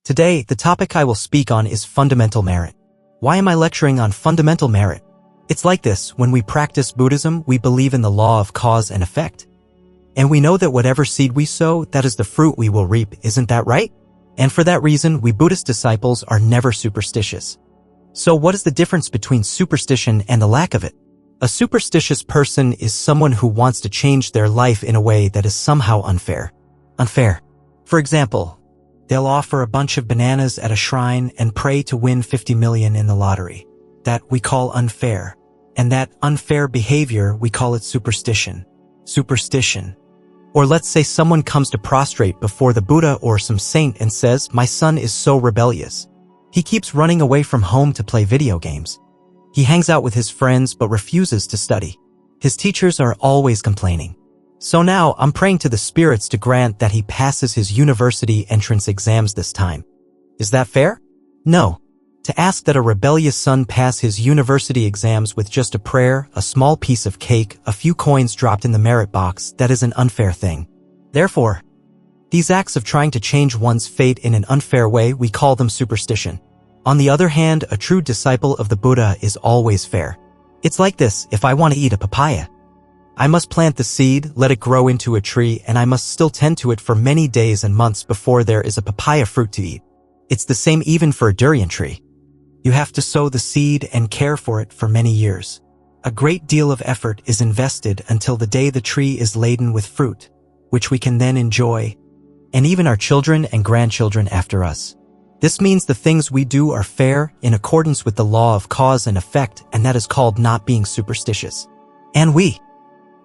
Today, the topic I will speak on is fundamental merit. Why am I lecturing on fundamental merit? It's like this: when we practice Buddhism, we believe in the law of cause and effect. And we know that whatever seed we sow, that is the fruit we will reap, isn't that right? And for that reason, we Buddhist disciples are never superstitious. So what is the difference between superstition and the lack of it? A superstitious person is someone who wants to change their life in a way that is somehow unfair. For example, they'll offer a bunch of bananas at a shrine and pray to win 50 million in the lottery. That we call unfair. And that unfair behavior, we call it superstition. Or let's say someone comes to prostrate before the Buddha or some saint and says, "My son is so rebellious. He keeps running away from home to play video games. He hangs out with his friends but refuses to study. His teachers are always complaining. So now I'm praying to the spirits to grant that he passes his university entrance exams this time." Is that fair? No. To ask that a rebellious son pass his university exams with just a prayer, a small piece of cake, a few coins dropped in the merit box, that is an unfair thing. Therefore, these acts of trying to change one's fate in an unfair way, we call them superstition. On the other hand, a true disciple of the Buddha is always fair. It's like this: if I want to eat a papaya, I must plant the seed, let it grow into a tree, and I must still tend to it for many days and months before there is a papaya fruit to eat. It's the same even for a durian tree. You have to sow the seed and care for it for many years. A great deal of effort is invested until the day the tree is laden with fruit, which we can then enjoy, and even our children and grandchildren after us. This means the things we do are fair, in accordance with the law of cause and effect, and that is called not being superstitious. And we,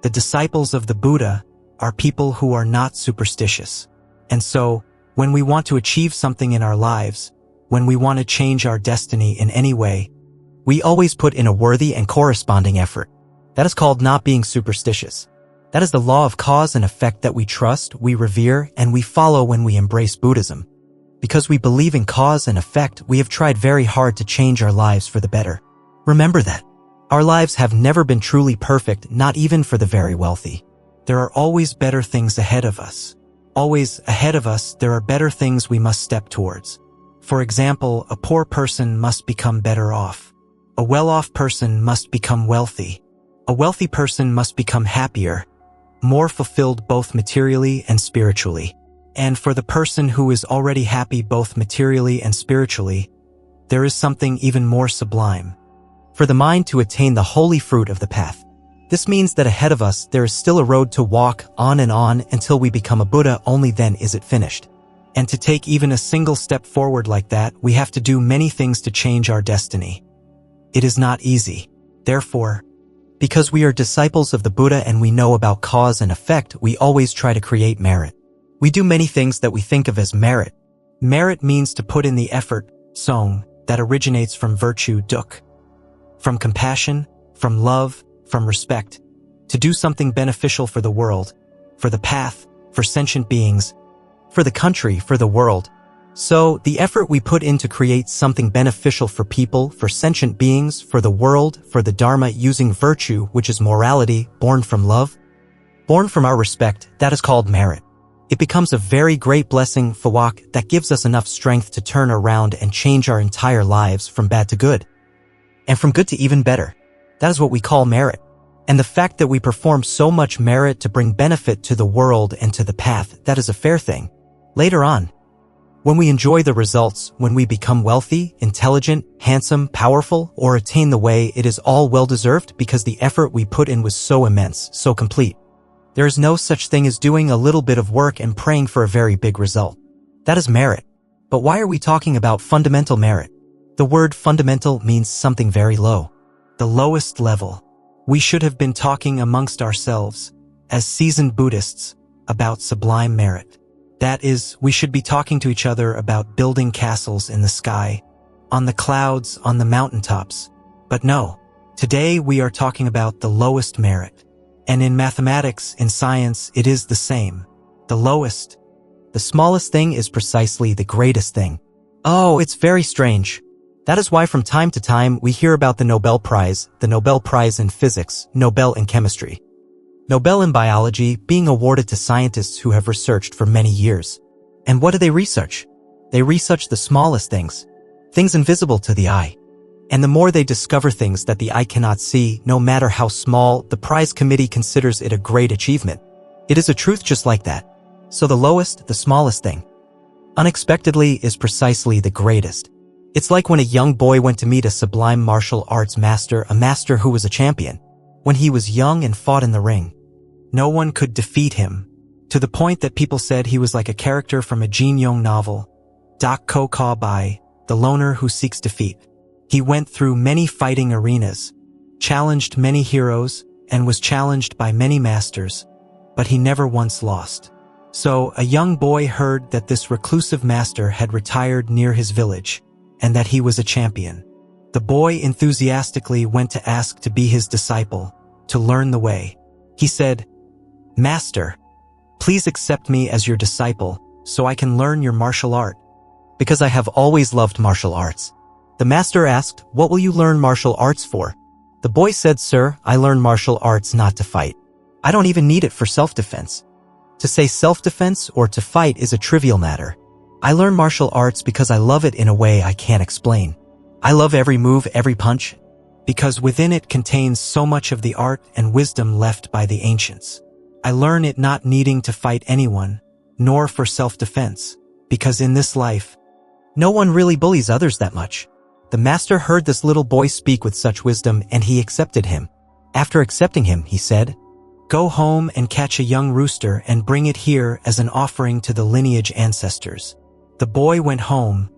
the disciples of the Buddha, are people who are not superstitious. And so, when we want to achieve something in our lives, when we want to change our destiny in any way, we always put in a worthy and corresponding effort. That is called not being superstitious. That is the law of cause and effect that we trust, we revere, and we follow when we embrace Buddhism. Because we believe in cause and effect, we have tried very hard to change our lives for the better. Remember that. Our lives have never been truly perfect, not even for the very wealthy. There are always better things ahead of us. Always ahead of us, there are better things we must step towards. For example, a poor person must become better off. A well-off person must become wealthy. A wealthy person must become happier, more fulfilled both materially and spiritually. And for the person who is already happy both materially and spiritually, there is something even more sublime. For the mind to attain the holy fruit of the path. This means that ahead of us there is still a road to walk on and on until we become a Buddha. Only then is it finished. And to take even a single step forward like that, we have to do many things to change our destiny. It is not easy. Therefore, because we are disciples of the Buddha and we know about cause and effect, we always try to create merit. We do many things that we think of as merit. Merit means to put in the effort, song, that originates from virtue, duk, from compassion, from love, from respect, to do something beneficial for the world, for the path, for sentient beings, for the country, for the world. So, the effort we put in to create something beneficial for people, for sentient beings, for the world, for the Dharma, using virtue, which is morality, born from love, born from our respect, that is called merit. It becomes a very great blessing, fawak, that gives us enough strength to turn around and change our entire lives from bad to good. And from good to even better. That is what we call merit. And the fact that we perform so much merit to bring benefit to the world and to the path, that is a fair thing. Later on, when we enjoy the results, when we become wealthy, intelligent, handsome, powerful, or attain the way, it is all well-deserved because the effort we put in was so immense, so complete. There is no such thing as doing a little bit of work and praying for a very big result. That is merit. But why are we talking about fundamental merit? The word fundamental means something very low. The lowest level. We should have been talking amongst ourselves, as seasoned Buddhists, about sublime merit. That is, we should be talking to each other about building castles in the sky, on the clouds, on the mountaintops. But no, today we are talking about the lowest merit. And in mathematics, in science, it is the same. The lowest, the smallest thing is precisely the greatest thing. Oh, it's very strange. That is why from time to time we hear about the Nobel Prize in physics, Nobel in chemistry, Nobel in biology being awarded to scientists who have researched for many years. And what do they research? They research the smallest things invisible to the eye. And the more they discover things that the eye cannot see, no matter how small, the prize committee considers it a great achievement. It is a truth just like that. So the lowest, the smallest thing, unexpectedly, is precisely the greatest. It's like when a young boy went to meet a sublime martial arts master, a master who was a champion. When he was young and fought in the ring, no one could defeat him, to the point that people said he was like a character from a Jin Yong novel, Dak Ko Ka Bai, the loner who seeks defeat. He went through many fighting arenas, challenged many heroes, and was challenged by many masters, but he never once lost. So a young boy heard that this reclusive master had retired near his village, and that he was a champion. The boy enthusiastically went to ask to be his disciple, to learn the way. He said, "Master, please accept me as your disciple, so I can learn your martial art, because I have always loved martial arts." The master asked, "What will you learn martial arts for?" The boy said, "Sir, I learn martial arts not to fight. I don't even need it for self-defense. To say self-defense or to fight is a trivial matter. I learn martial arts because I love it in a way I can't explain. I love every move, every punch, because within it contains so much of the art and wisdom left by the ancients. I learn it not needing to fight anyone, nor for self-defense, because in this life, no one really bullies others that much." The master heard this little boy speak with such wisdom, and he accepted him. After accepting him, he said, "Go home and catch a young rooster and bring it here as an offering to the lineage ancestors." The boy went home,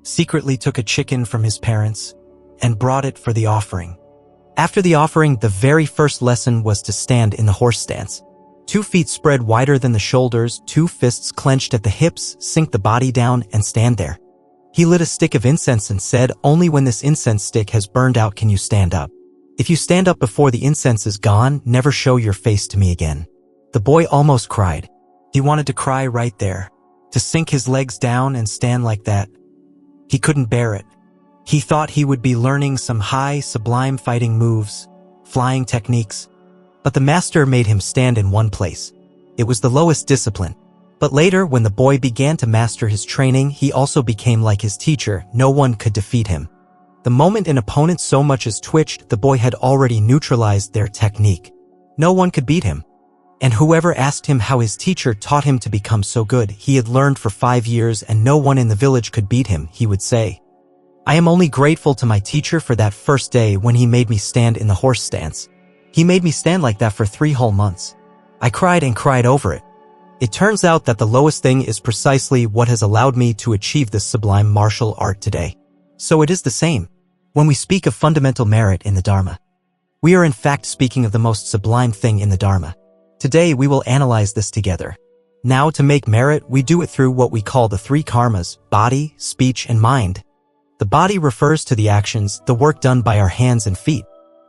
secretly took a chicken from his parents, and brought it for the offering. After the offering, the very first lesson was to stand in the horse stance. 2 feet spread wider than the shoulders, 2 fists clenched at the hips, sink the body down, and stand there. He lit a stick of incense and said, "Only when this incense stick has burned out can you stand up. If you stand up before the incense is gone, never show your face to me again." The boy almost cried. He wanted to cry right there, to sink his legs down and stand like that. He couldn't bear it. He thought he would be learning some high, sublime fighting moves, flying techniques. But the master made him stand in one place. It was the lowest discipline. But later, when the boy began to master his training, he also became like his teacher. No one could defeat him. The moment an opponent so much as twitched, the boy had already neutralized their technique. No one could beat him. And whoever asked him how his teacher taught him to become so good, he had learned for 5 years and no one in the village could beat him, he would say, "I am only grateful to my teacher for that first day when he made me stand in the horse stance. He made me stand like that for 3 whole months. I cried and cried over it." It turns out that the lowest thing is precisely what has allowed me to achieve this sublime martial art today. So it is the same. When we speak of fundamental merit in the Dharma, we are in fact speaking of the most sublime thing in the Dharma. Today we will analyze this together. Now, to make merit, we do it through what we call the 3 karmas: body, speech, and mind. The body refers to the actions, the work done by our hands and feet.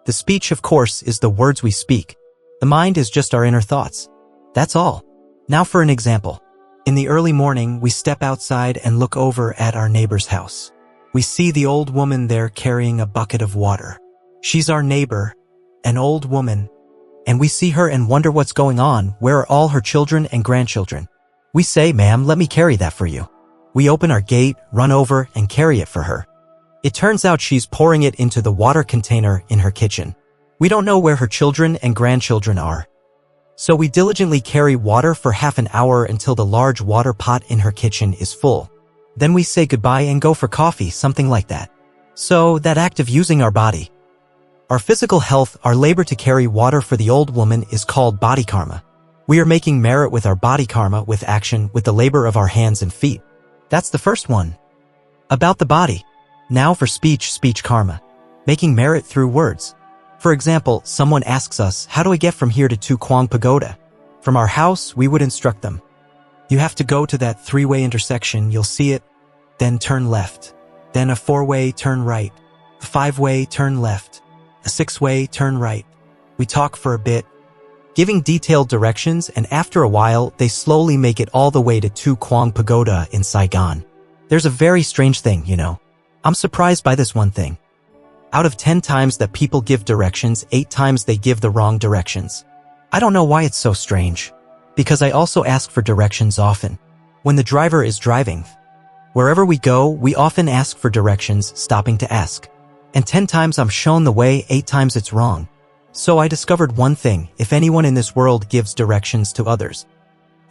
The speech, of course, is the words we speak. The mind is just our inner thoughts. That's all. Now for an example. In the early morning, we step outside and look over at our neighbor's house. We see the old woman there carrying a bucket of water. She's our neighbor, an old woman, and we see her and wonder what's going on. Where are all her children and grandchildren? We say, "Ma'am, let me carry that for you." We open our gate, run over, and carry it for her. It turns out she's pouring it into the water container in her kitchen. We don't know where her children and grandchildren are. So we diligently carry water for half an hour until the large water pot in her kitchen is full. Then we say goodbye and go for coffee, something like that. So, that act of using our body, our physical health, our labor to carry water for the old woman is called body karma. We are making merit with our body karma, with action, with the labor of our hands and feet. That's the first one. About the body. Now for speech, speech karma. Making merit through words. For example, someone asks us, "How do I get from here to Tu Quang Pagoda?" From our house, we would instruct them. "You have to go to that 3-way intersection, you'll see it, then turn left. Then a 4-way turn right. A 5-way turn left. A 6-way turn right." We talk for a bit, giving detailed directions, and after a while, they slowly make it all the way to Tu Quang Pagoda in Saigon. There's a very strange thing, you know. I'm surprised by this one thing. Out of 10 times that people give directions, 8 times they give the wrong directions. I don't know why it's so strange. Because I also ask for directions often. When the driver is driving, Wherever we go, we often ask for directions, stopping to ask. And 10 times I'm shown the way, 8 times it's wrong. So I discovered one thing: if anyone in this world gives directions to others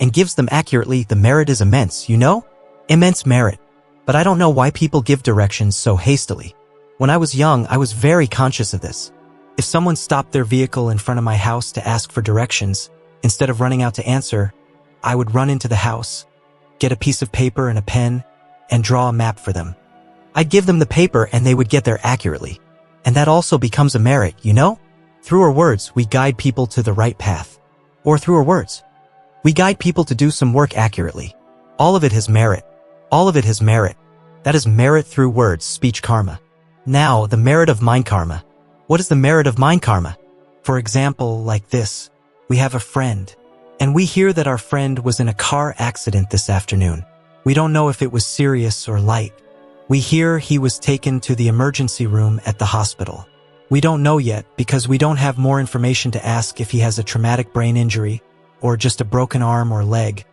and gives them accurately, the merit is immense, you know? Immense merit. But I don't know why people give directions so hastily. When I was young, I was very conscious of this. If someone stopped their vehicle in front of my house to ask for directions, instead of running out to answer, I would run into the house, get a piece of paper and a pen, and draw a map for them. I'd give them the paper and they would get there accurately. And that also becomes a merit, you know? Through our words, we guide people to the right path. Or through our words, we guide people to do some work accurately. All of it has merit. All of it has merit. That is merit through words, speech karma. Now, the merit of mind karma. What is the merit of mind karma? For example, like this. We have a friend, and we hear that our friend was in a car accident this afternoon. We don't know if it was serious or light. We hear he was taken to the emergency room at the hospital. We don't know yet because we don't have more information to ask if he has a traumatic brain injury, or just a broken arm or leg,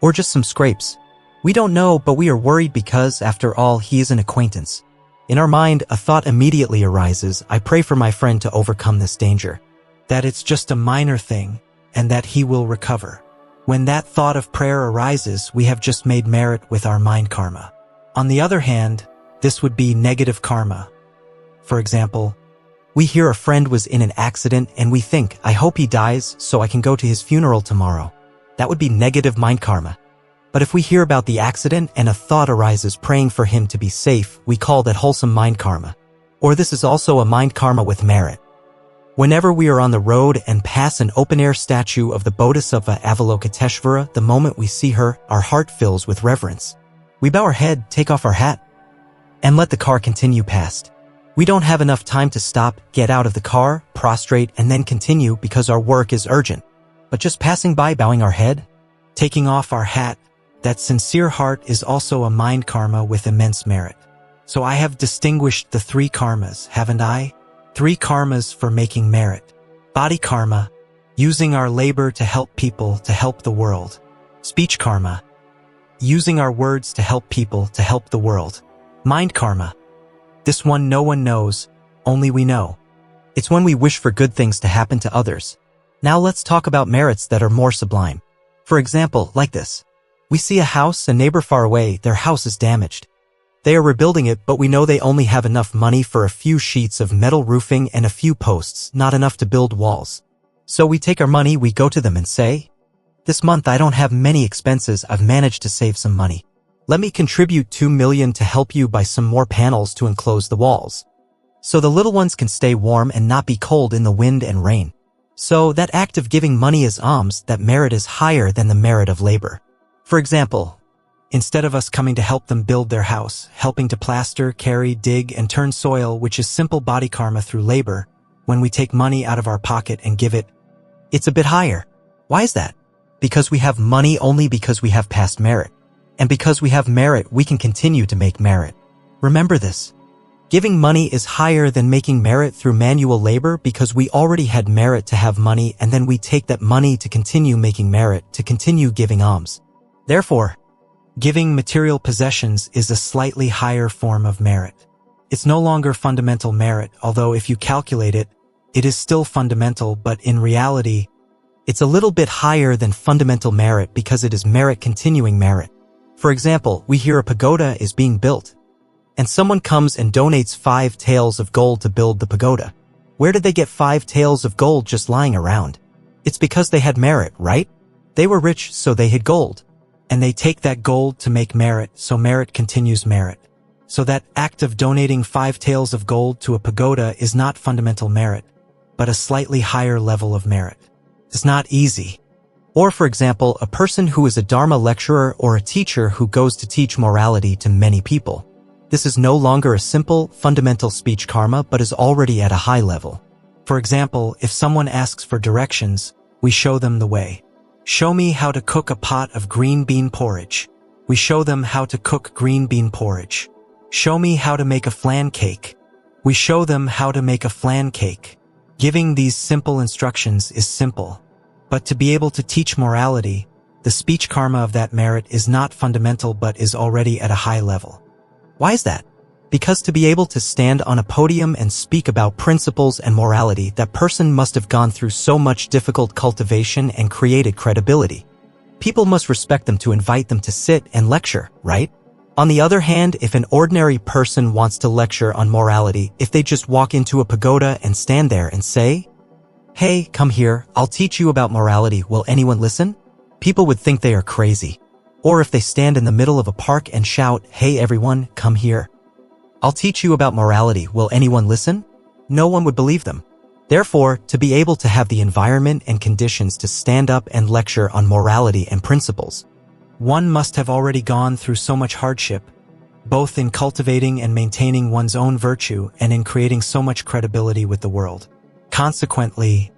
or just some scrapes. We don't know, but we are worried because, after all, he is an acquaintance. In our mind, a thought immediately arises: I pray for my friend to overcome this danger, that it's just a minor thing, and that he will recover. When that thought of prayer arises, we have just made merit with our mind karma. On the other hand, this would be negative karma. For example, we hear a friend was in an accident and we think, I hope he dies so I can go to his funeral tomorrow. That would be negative mind karma. But if we hear about the accident and a thought arises praying for him to be safe, we call that wholesome mind karma. Or this is also a mind karma with merit. Whenever we are on the road and pass an open-air statue of the Bodhisattva Avalokiteshvara, the moment we see her, our heart fills with reverence. We bow our head, take off our hat, and let the car continue past. We don't have enough time to stop, get out of the car, prostrate, and then continue because our work is urgent. But just passing by, bowing our head, taking off our hat, that sincere heart is also a mind karma with immense merit. So I have distinguished the 3 karmas, haven't I? 3 karmas for making merit. Body karma, using our labor to help people, to help the world. Speech karma, using our words to help people, to help the world. Mind karma, this one no one knows, only we know. It's when we wish for good things to happen to others. Now let's talk about merits that are more sublime. For example, like this. We see a house, a neighbor far away, their house is damaged. They are rebuilding it, but we know they only have enough money for a few sheets of metal roofing and a few posts, not enough to build walls. So we take our money, we go to them and say, this month I don't have many expenses, I've managed to save some money. Let me contribute 2 million to help you buy some more panels to enclose the walls, so the little ones can stay warm and not be cold in the wind and rain. So that act of giving money is alms, that merit is higher than the merit of labor. For example, instead of us coming to help them build their house, helping to plaster, carry, dig, and turn soil, which is simple body karma through labor, when we take money out of our pocket and give it, it's a bit higher. Why is that? Because we have money only because we have past merit. And because we have merit, we can continue to make merit. Remember this. Giving money is higher than making merit through manual labor because we already had merit to have money and then we take that money to continue making merit, to continue giving alms. Therefore, giving material possessions is a slightly higher form of merit. It's no longer fundamental merit, although if you calculate it, it is still fundamental, but in reality, it's a little bit higher than fundamental merit because it is merit continuing merit. For example, we hear a pagoda is being built, and someone comes and donates 5 taels of gold to build the pagoda. Where did they get 5 taels of gold just lying around? It's because they had merit, right? They were rich, so they had gold. And they take that gold to make merit, so merit continues merit. So that act of donating 5 taels of gold to a pagoda is not fundamental merit, but a slightly higher level of merit. It's not easy. Or for example, a person who is a Dharma lecturer or a teacher who goes to teach morality to many people. This is no longer a simple, fundamental speech karma, but is already at a high level. For example, if someone asks for directions, we show them the way. Show me how to cook a pot of green bean porridge. We show them how to cook green bean porridge. Show me how to make a flan cake. We show them how to make a flan cake. Giving these simple instructions is simple. But to be able to teach morality, the speech karma of that merit is not fundamental but is already at a high level. Why is that? Because to be able to stand on a podium and speak about principles and morality, that person must have gone through so much difficult cultivation and created credibility. People must respect them to invite them to sit and lecture, right? On the other hand, if an ordinary person wants to lecture on morality, if they just walk into a pagoda and stand there and say, "Hey, come here, I'll teach you about morality, will anyone listen?" People would think they are crazy. Or if they stand in the middle of a park and shout, "Hey everyone, come here, I'll teach you about morality, will anyone listen?" No one would believe them. Therefore, to be able to have the environment and conditions to stand up and lecture on morality and principles, one must have already gone through so much hardship, both in cultivating and maintaining one's own virtue and in creating so much credibility with the world. Consequently,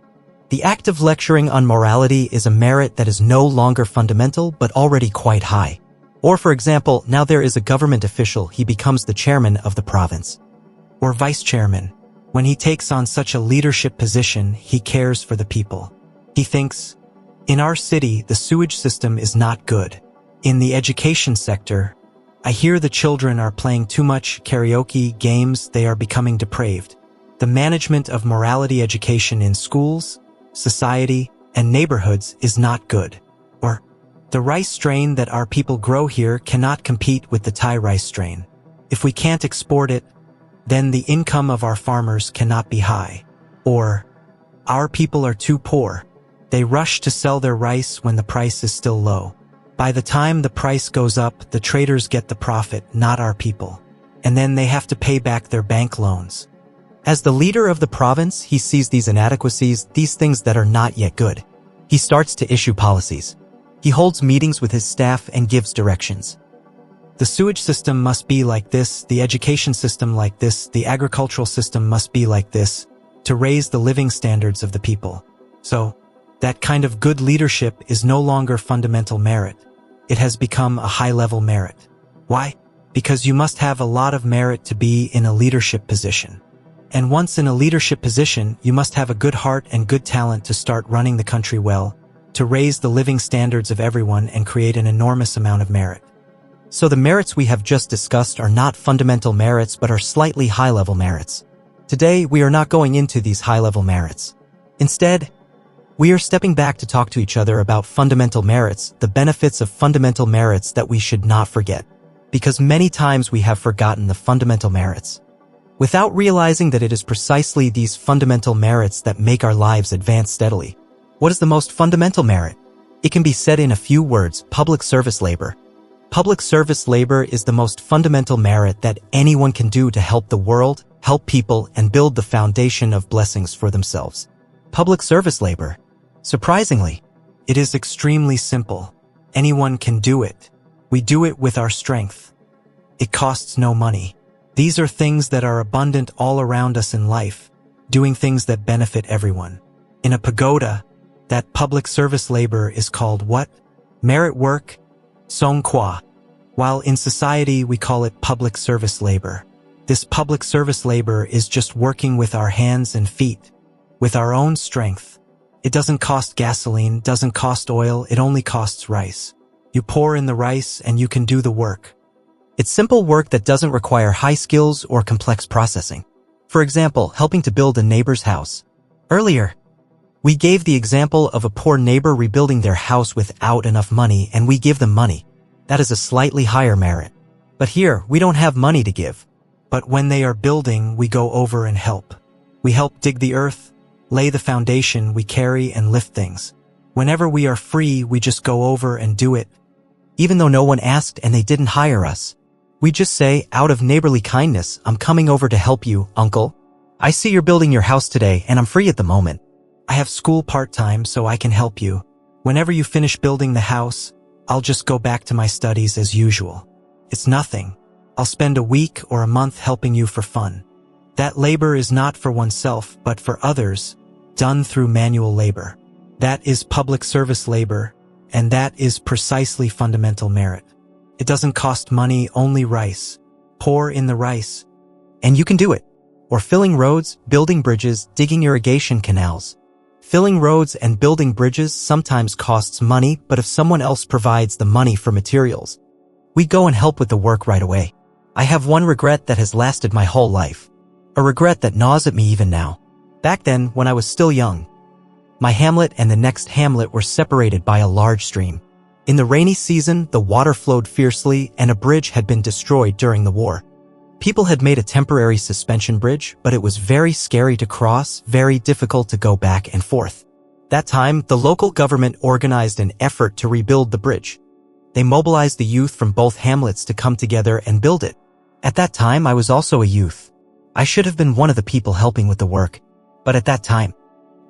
the act of lecturing on morality is a merit that is no longer fundamental but already quite high. Or for example, now there is a government official, he becomes the chairman of the province, or vice chairman. When he takes on such a leadership position, he cares for the people. He thinks, in our city, the sewage system is not good. In the education sector, I hear the children are playing too much karaoke games, they are becoming depraved. The management of morality education in schools, society, and neighborhoods is not good. Or, the rice strain that our people grow here cannot compete with the Thai rice strain. If we can't export it, then the income of our farmers cannot be high. Or, our people are too poor. They rush to sell their rice when the price is still low. By the time the price goes up, the traders get the profit, not our people. And then they have to pay back their bank loans. As the leader of the province, he sees these inadequacies, these things that are not yet good. He starts to issue policies. He holds meetings with his staff and gives directions. The sewage system must be like this, the education system like this, the agricultural system must be like this, to raise the living standards of the people. So, that kind of good leadership is no longer fundamental merit. It has become a high-level merit. Why? Because you must have a lot of merit to be in a leadership position. And once in a leadership position, you must have a good heart and good talent to start running the country well, to raise the living standards of everyone and create an enormous amount of merit. So the merits we have just discussed are not fundamental merits but are slightly high-level merits. Today, we are not going into these high-level merits. Instead, we are stepping back to talk to each other about fundamental merits, the benefits of fundamental merits that we should not forget. Because many times we have forgotten the fundamental merits, without realizing that it is precisely these fundamental merits that make our lives advance steadily. What is the most fundamental merit? It can be said in a few words: public service labor. Public service labor is the most fundamental merit that anyone can do to help the world, help people, and build the foundation of blessings for themselves. Public service labor. Surprisingly, it is extremely simple. Anyone can do it. We do it with our strength. It costs no money. These are things that are abundant all around us in life, doing things that benefit everyone. In a pagoda, that public service labor is called what? Merit work, song kwa. While in society we call it public service labor. This public service labor is just working with our hands and feet, with our own strength. It doesn't cost gasoline, doesn't cost oil, it only costs rice. You pour in the rice and you can do the work. It's simple work that doesn't require high skills or complex processing. For example, helping to build a neighbor's house. Earlier, we gave the example of a poor neighbor rebuilding their house without enough money and we give them money. That is a slightly higher merit. But here, we don't have money to give. But when they are building, we go over and help. We help dig the earth, lay the foundation, we carry and lift things. Whenever we are free, we just go over and do it. Even though no one asked and they didn't hire us. We just say, out of neighborly kindness, I'm coming over to help you, uncle. I see you're building your house today and I'm free at the moment. I have school part-time so I can help you. Whenever you finish building the house, I'll just go back to my studies as usual. It's nothing. I'll spend a week or a month helping you for fun. That labor is not for oneself, but for others, done through manual labor. That is public service labor, and that is precisely fundamental merit. It doesn't cost money, only rice. Pour in the rice, and you can do it. Or filling roads, building bridges, digging irrigation canals. Filling roads and building bridges sometimes costs money, but if someone else provides the money for materials, we go and help with the work right away. I have one regret that has lasted my whole life. A regret that gnaws at me even now. Back then, when I was still young, my hamlet and the next hamlet were separated by a large stream. In the rainy season, the water flowed fiercely and a bridge had been destroyed during the war. People had made a temporary suspension bridge, but it was very scary to cross, very difficult to go back and forth. That time, the local government organized an effort to rebuild the bridge. They mobilized the youth from both hamlets to come together and build it. At that time, I was also a youth. I should have been one of the people helping with the work. But at that time,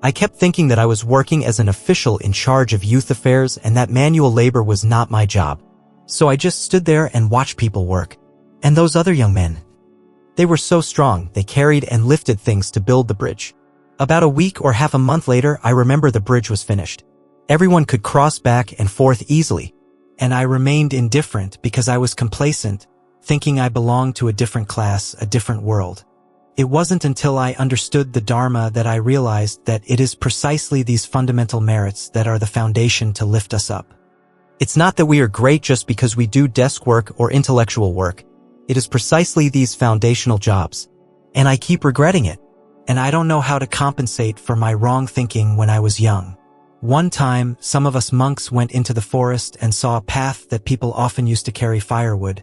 I kept thinking that I was working as an official in charge of youth affairs and that manual labor was not my job. So I just stood there and watched people work. And those other young men, they were so strong, they carried and lifted things to build the bridge. About a week or half a month later, I remember the bridge was finished. Everyone could cross back and forth easily. And I remained indifferent because I was complacent, thinking I belonged to a different class, a different world. It wasn't until I understood the Dharma that I realized that it is precisely these fundamental merits that are the foundation to lift us up. It's not that we are great just because we do desk work or intellectual work. It is precisely these foundational jobs. And I keep regretting it. And I don't know how to compensate for my wrong thinking when I was young. One time, some of us monks went into the forest and saw a path that people often used to carry firewood.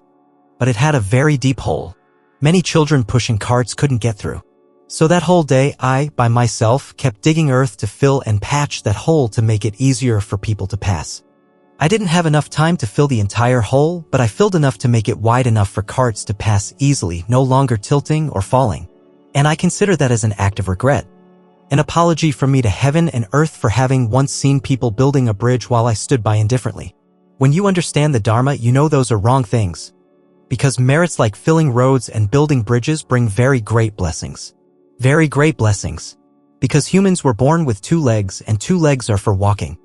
But it had a very deep hole. Many children pushing carts couldn't get through. So that whole day, I, by myself, kept digging earth to fill and patch that hole to make it easier for people to pass. I didn't have enough time to fill the entire hole, but I filled enough to make it wide enough for carts to pass easily, no longer tilting or falling. And I consider that as an act of regret. An apology from me to heaven and earth for having once seen people building a bridge while I stood by indifferently. When you understand the Dharma, you know those are wrong things. Because merits like filling roads and building bridges bring very great blessings. Very great blessings. Because humans were born with 2 legs and 2 legs are for walking.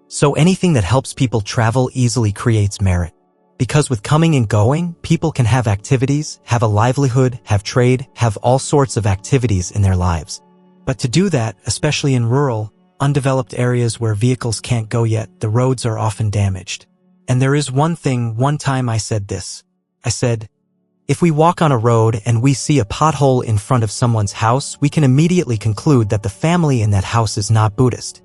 So anything that helps people travel easily creates merit. Because with coming and going, people can have activities, have a livelihood, have trade, have all sorts of activities in their lives. But to do that, especially in rural, undeveloped areas where vehicles can't go yet, the roads are often damaged. And there is one thing, one time I said this. I said, if we walk on a road and we see a pothole in front of someone's house, we can immediately conclude that the family in that house is not Buddhist.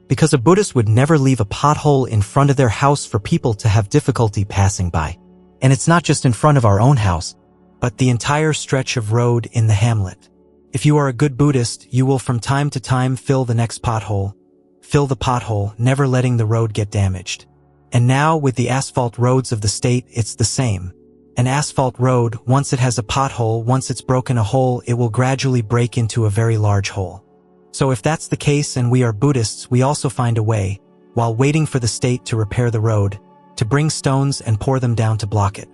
Because a Buddhist would never leave a pothole in front of their house for people to have difficulty passing by. And it's not just in front of our own house, but the entire stretch of road in the hamlet. If you are a good Buddhist, you will from time to time fill the next pothole. Fill the pothole, never letting the road get damaged. And now, with the asphalt roads of the state, it's the same. An asphalt road, once it has a pothole, once it's broken a hole, it will gradually break into a very large hole. So if that's the case and we are Buddhists, we also find a way, while waiting for the state to repair the road, to bring stones and pour them down to block it.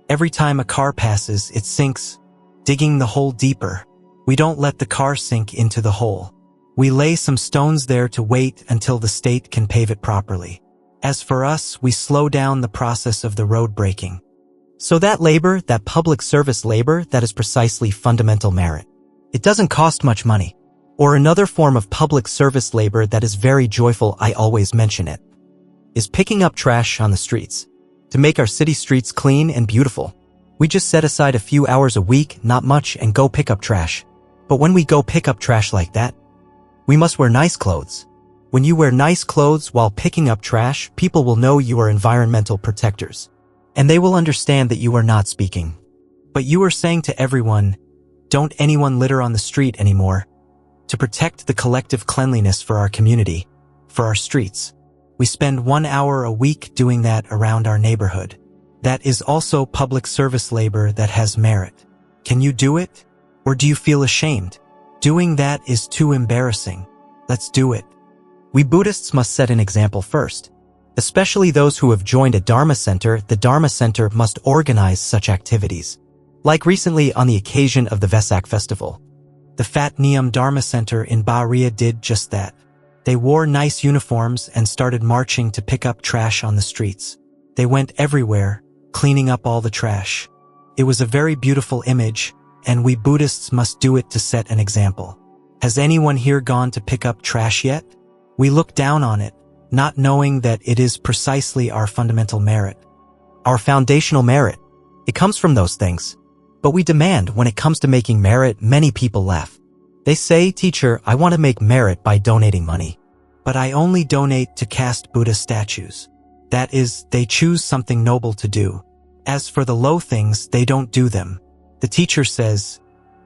Every time a car passes, it sinks, digging the hole deeper. We don't let the car sink into the hole. We lay some stones there to wait until the state can pave it properly. As for us, we slow down the process of the road breaking. So that labor, that public service labor, that is precisely fundamental merit. It doesn't cost much money. Or another form of public service labor that is very joyful, I always mention it, is picking up trash on the streets. To make our city streets clean and beautiful. We just set aside a few hours a week, not much, and go pick up trash. But when we go pick up trash like that, we must wear nice clothes. When you wear nice clothes while picking up trash, people will know you are environmental protectors. And they will understand that you are not speaking. But you are saying to everyone, don't anyone litter on the street anymore. To protect the collective cleanliness for our community, for our streets. We spend 1 hour a week doing that around our neighborhood. That is also public service labor that has merit. Can you do it? Or do you feel ashamed? Doing that is too embarrassing. Let's do it. We Buddhists must set an example first. Especially those who have joined a Dharma center, the Dharma center must organize such activities. Like recently on the occasion of the Vesak festival. The Fat Neum Dharma Center in Bahria did just that. They wore nice uniforms and started marching to pick up trash on the streets. They went everywhere, cleaning up all the trash. It was a very beautiful image, and we Buddhists must do it to set an example. Has anyone here gone to pick up trash yet? We look down on it, not knowing that it is precisely our fundamental merit. Our foundational merit. It comes from those things. But we demand when it comes to making merit, many people laugh. They say, "Teacher, I want to make merit by donating money. But I only donate to cast Buddha statues." That is, they choose something noble to do. As for the low things, they don't do them. The teacher says,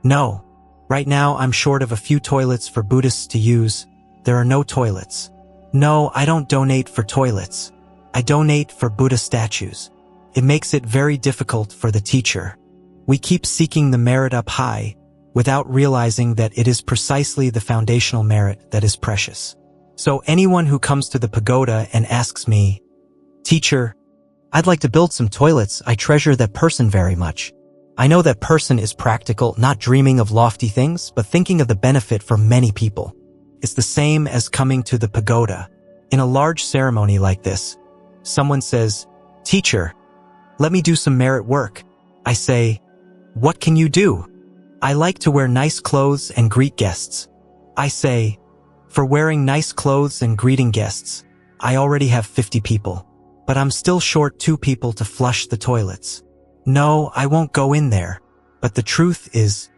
"No. Right now I'm short of a few toilets for Buddhists to use. There are no toilets. No, I don't donate for toilets. I donate for Buddha statues." It makes it very difficult for the teacher. We keep seeking the merit up high, without realizing that it is precisely the foundational merit that is precious. So anyone who comes to the pagoda and asks me, "Teacher, I'd like to build some toilets," I treasure that person very much. I know that person is practical, not dreaming of lofty things, but thinking of the benefit for many people. It's the same as coming to the pagoda. In a large ceremony like this, someone says, "Teacher, let me do some merit work." I say, "What can you do?" "I like to wear nice clothes and greet guests." I say, "For wearing nice clothes and greeting guests, I already have 50 people. But I'm still short 2 people to flush the toilets. No, I won't go in there." But the truth is,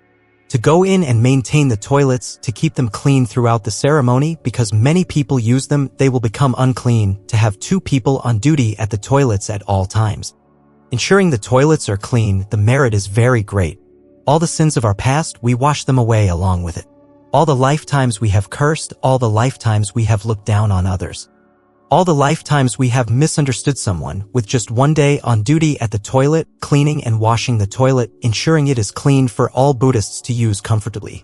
to go in and maintain the toilets, to keep them clean throughout the ceremony, because many people use them, they will become unclean, to have 2 people on duty at the toilets at all times. Ensuring the toilets are clean, the merit is very great. All the sins of our past, we wash them away along with it. All the lifetimes we have cursed, all the lifetimes we have looked down on others. All the lifetimes we have misunderstood someone, with just 1 day on duty at the toilet, cleaning and washing the toilet, ensuring it is clean for all Buddhists to use comfortably.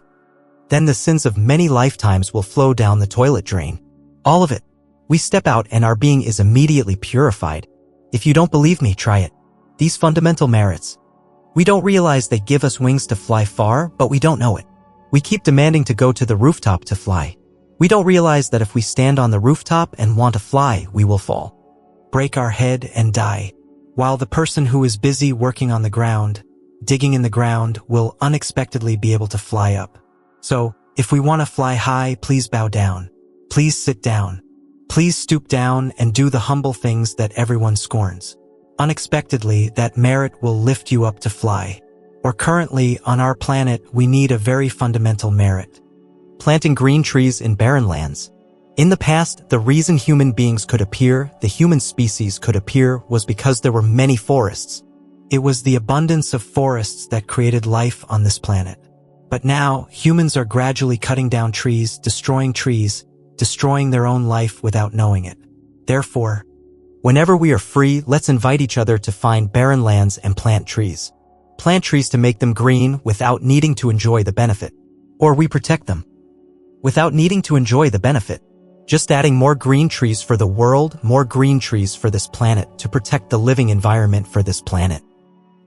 Then the sins of many lifetimes will flow down the toilet drain. All of it. We step out and our being is immediately purified. If you don't believe me, try it. These fundamental merits. We don't realize they give us wings to fly far, but we don't know it. We keep demanding to go to the rooftop to fly. We don't realize that if we stand on the rooftop and want to fly, we will fall, break our head, and die, while the person who is busy working on the ground, digging in the ground, will unexpectedly be able to fly up. So, if we want to fly high, please bow down. Please sit down. Please stoop down and do the humble things that everyone scorns. Unexpectedly, that merit will lift you up to fly. Or currently, on our planet, we need a very fundamental merit. Planting green trees in barren lands. In the past, the reason human beings could appear, the human species could appear, was because there were many forests. It was the abundance of forests that created life on this planet. But now, humans are gradually cutting down trees, destroying their own life without knowing it. Therefore, whenever we are free, let's invite each other to find barren lands and plant trees. Plant trees to make them green without needing to enjoy the benefit. Or we protect them without needing to enjoy the benefit. Just adding more green trees for the world, more green trees for this planet to protect the living environment for this planet.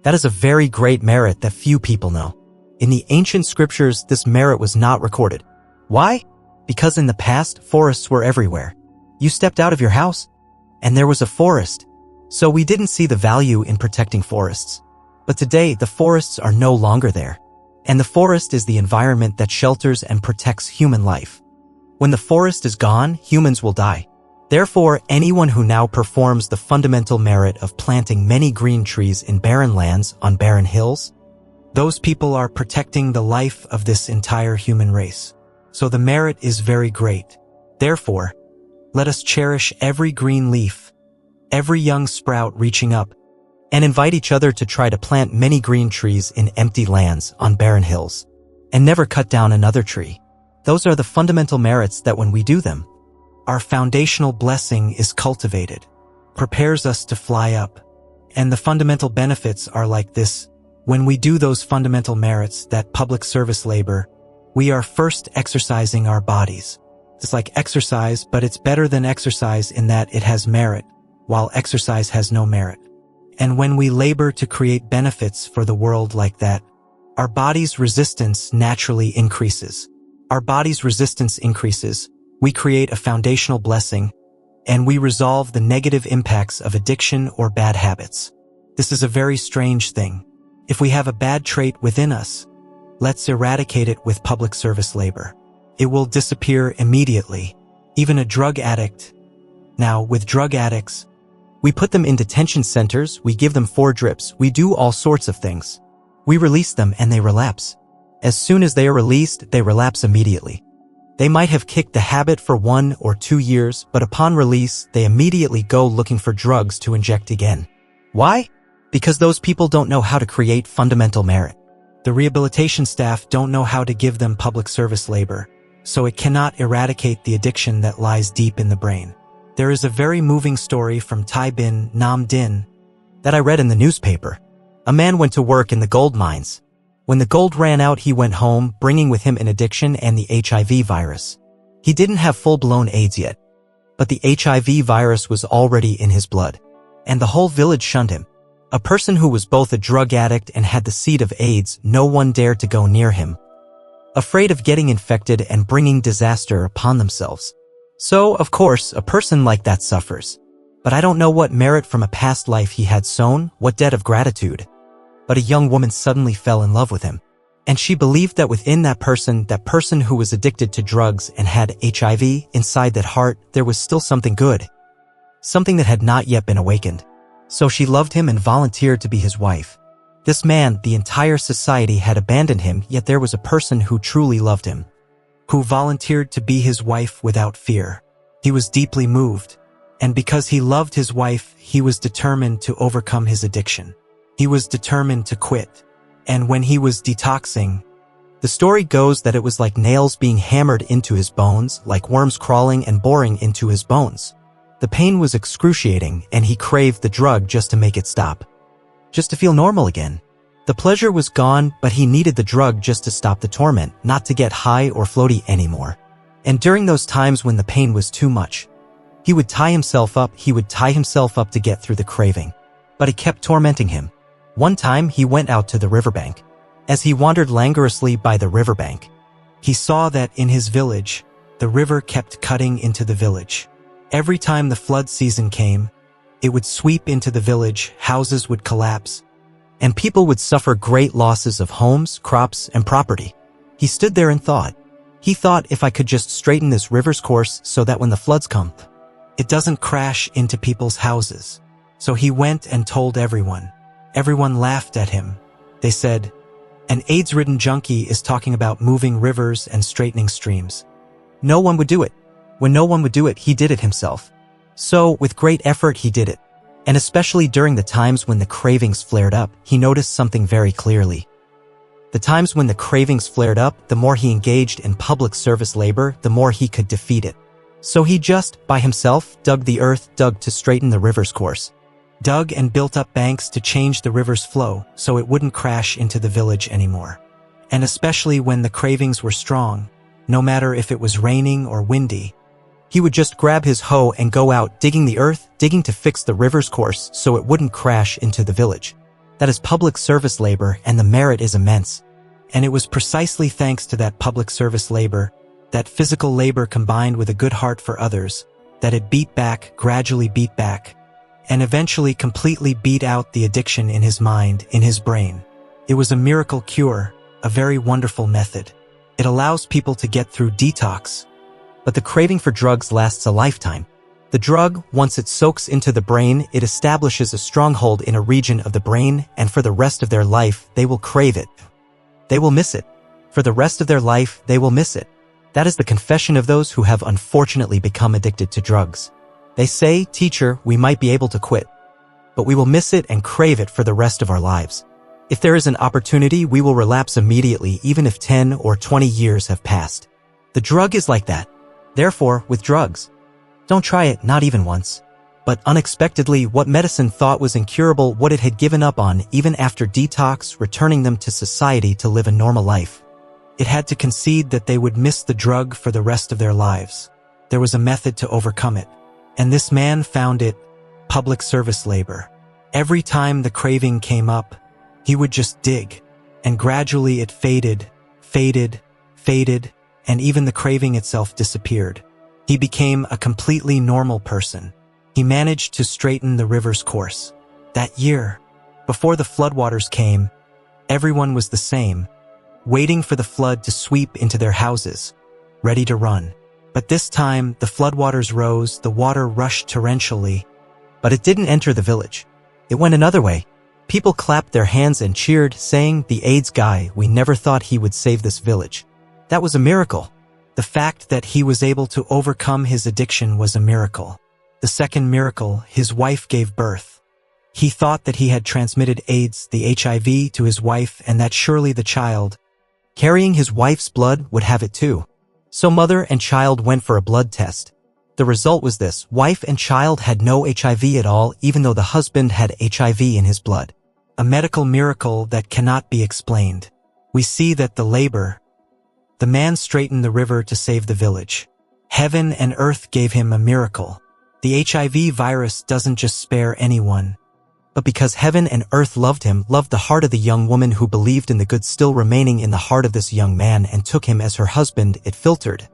That is a very great merit that few people know. In the ancient scriptures, this merit was not recorded. Why? Because in the past, forests were everywhere. You stepped out of your house, and there was a forest. So we didn't see the value in protecting forests. But today, the forests are no longer there. And the forest is the environment that shelters and protects human life. When the forest is gone, humans will die. Therefore, anyone who now performs the fundamental merit of planting many green trees in barren lands on barren hills, those people are protecting the life of this entire human race. So the merit is very great. Therefore, let us cherish every green leaf, every young sprout reaching up, and invite each other to try to plant many green trees in empty lands on barren hills, and never cut down another tree. Those are the fundamental merits that when we do them, our foundational blessing is cultivated, prepares us to fly up. And the fundamental benefits are like this. When we do those fundamental merits, that public service labor, we are first exercising our bodies. It's like exercise, but it's better than exercise in that it has merit, while exercise has no merit. And when we labor to create benefits for the world like that, our body's resistance naturally increases. Our body's resistance increases, we create a foundational blessing, and we resolve the negative impacts of addiction or bad habits. This is a very strange thing. If we have a bad trait within us, let's eradicate it with public service labor. It will disappear immediately. even a drug addict. Now, with drug addicts, we put them in detention centers, we give them 4 drips, we do all sorts of things. We release them and they relapse. As soon as they are released, they relapse immediately. They might have kicked the habit for 1 or 2 years, but upon release, they immediately go looking for drugs to inject again. Why? Because those people don't know how to create fundamental merit. The rehabilitation staff don't know how to give them public service labor, so it cannot eradicate the addiction that lies deep in the brain. There is a very moving story from Thai Bin Nam Din that I read in the newspaper. A man went to work in the gold mines. When the gold ran out, he went home, bringing with him an addiction and the HIV virus. He didn't have full-blown AIDS yet, but the HIV virus was already in his blood, and the whole village shunned him. A person who was both a drug addict and had the seed of AIDS, no one dared to go near him, afraid of getting infected and bringing disaster upon themselves. So, of course, a person like that suffers. But I don't know what merit from a past life he had sown, what debt of gratitude. But a young woman suddenly fell in love with him. And she believed that within that person who was addicted to drugs and had HIV, inside that heart, there was still something good. Something that had not yet been awakened. So she loved him and volunteered to be his wife. This man, the entire society had abandoned him, yet there was a person who truly loved him, who volunteered to be his wife without fear. He was deeply moved, and because he loved his wife, he was determined to overcome his addiction. He was determined to quit. And when he was detoxing, the story goes that it was like nails being hammered into his bones, like worms crawling and boring into his bones. The pain was excruciating, and he craved the drug just to make it stop. Just to feel normal again. The pleasure was gone, but he needed the drug just to stop the torment, not to get high or floaty anymore. And during those times when the pain was too much, he would tie himself up to get through the craving. But it kept tormenting him. One time he went out to the riverbank. As he wandered languorously by the riverbank, he saw that in his village, the river kept cutting into the village. Every time the flood season came, it would sweep into the village, houses would collapse, and people would suffer great losses of homes, crops, and property. He stood there and thought. He thought, if I could just straighten this river's course so that when the floods come, it doesn't crash into people's houses. So he went and told everyone. Everyone laughed at him. They said, an AIDS-ridden junkie is talking about moving rivers and straightening streams. No one would do it. When no one would do it, he did it himself. So, with great effort, he did it. And especially during the times when the cravings flared up, he noticed something very clearly. The times when the cravings flared up, the more he engaged in public service labor, the more he could defeat it. So he just, by himself, dug to straighten the river's course. Dug and built up banks to change the river's flow so it wouldn't crash into the village anymore. And especially when the cravings were strong, no matter if it was raining or windy, he would just grab his hoe and go out digging to fix the river's course so it wouldn't crash into the village. That is public service labor, and the merit is immense. And it was precisely thanks to that public service labor, that physical labor combined with a good heart for others, that it gradually beat back, and eventually completely beat out the addiction in his mind, in his brain. It was a miracle cure, a very wonderful method. It allows people to get through detox. But the craving for drugs lasts a lifetime. The drug, once it soaks into the brain, it establishes a stronghold in a region of the brain, and for the rest of their life, they will crave it. They will miss it. For the rest of their life, they will miss it. That is the confession of those who have unfortunately become addicted to drugs. They say, teacher, we might be able to quit, but we will miss it and crave it for the rest of our lives. If there is an opportunity, we will relapse immediately, even if 10 or 20 years have passed. The drug is like that. Therefore, with drugs, don't try it, not even once. But unexpectedly, what medicine thought was incurable, what it had given up on, even after detox, returning them to society to live a normal life, it had to concede that they would miss the drug for the rest of their lives. There was a method to overcome it. And this man found it: public service labor. Every time the craving came up, he would just dig, and gradually it faded, and even the craving itself disappeared. He became a completely normal person. He managed to straighten the river's course. That year, before the floodwaters came, everyone was the same, waiting for the flood to sweep into their houses, ready to run. But this time, the floodwaters rose, the water rushed torrentially, but it didn't enter the village. It went another way. People clapped their hands and cheered, saying, "The AIDS guy, we never thought he would save this village." That was a miracle. The fact that he was able to overcome his addiction was a miracle. The second miracle, his wife gave birth. He thought that he had transmitted AIDS, the HIV, to his wife and that surely the child, carrying his wife's blood, would have it too. So mother and child went for a blood test. The result was this: wife and child had no HIV at all, even though the husband had HIV in his blood. A medical miracle that cannot be explained. We see that the man straightened the river to save the village. Heaven and earth gave him a miracle. The HIV virus doesn't just spare anyone, but because heaven and earth loved him, loved the heart of the young woman who believed in the good still remaining in the heart of this young man and took him as her husband, it filtered,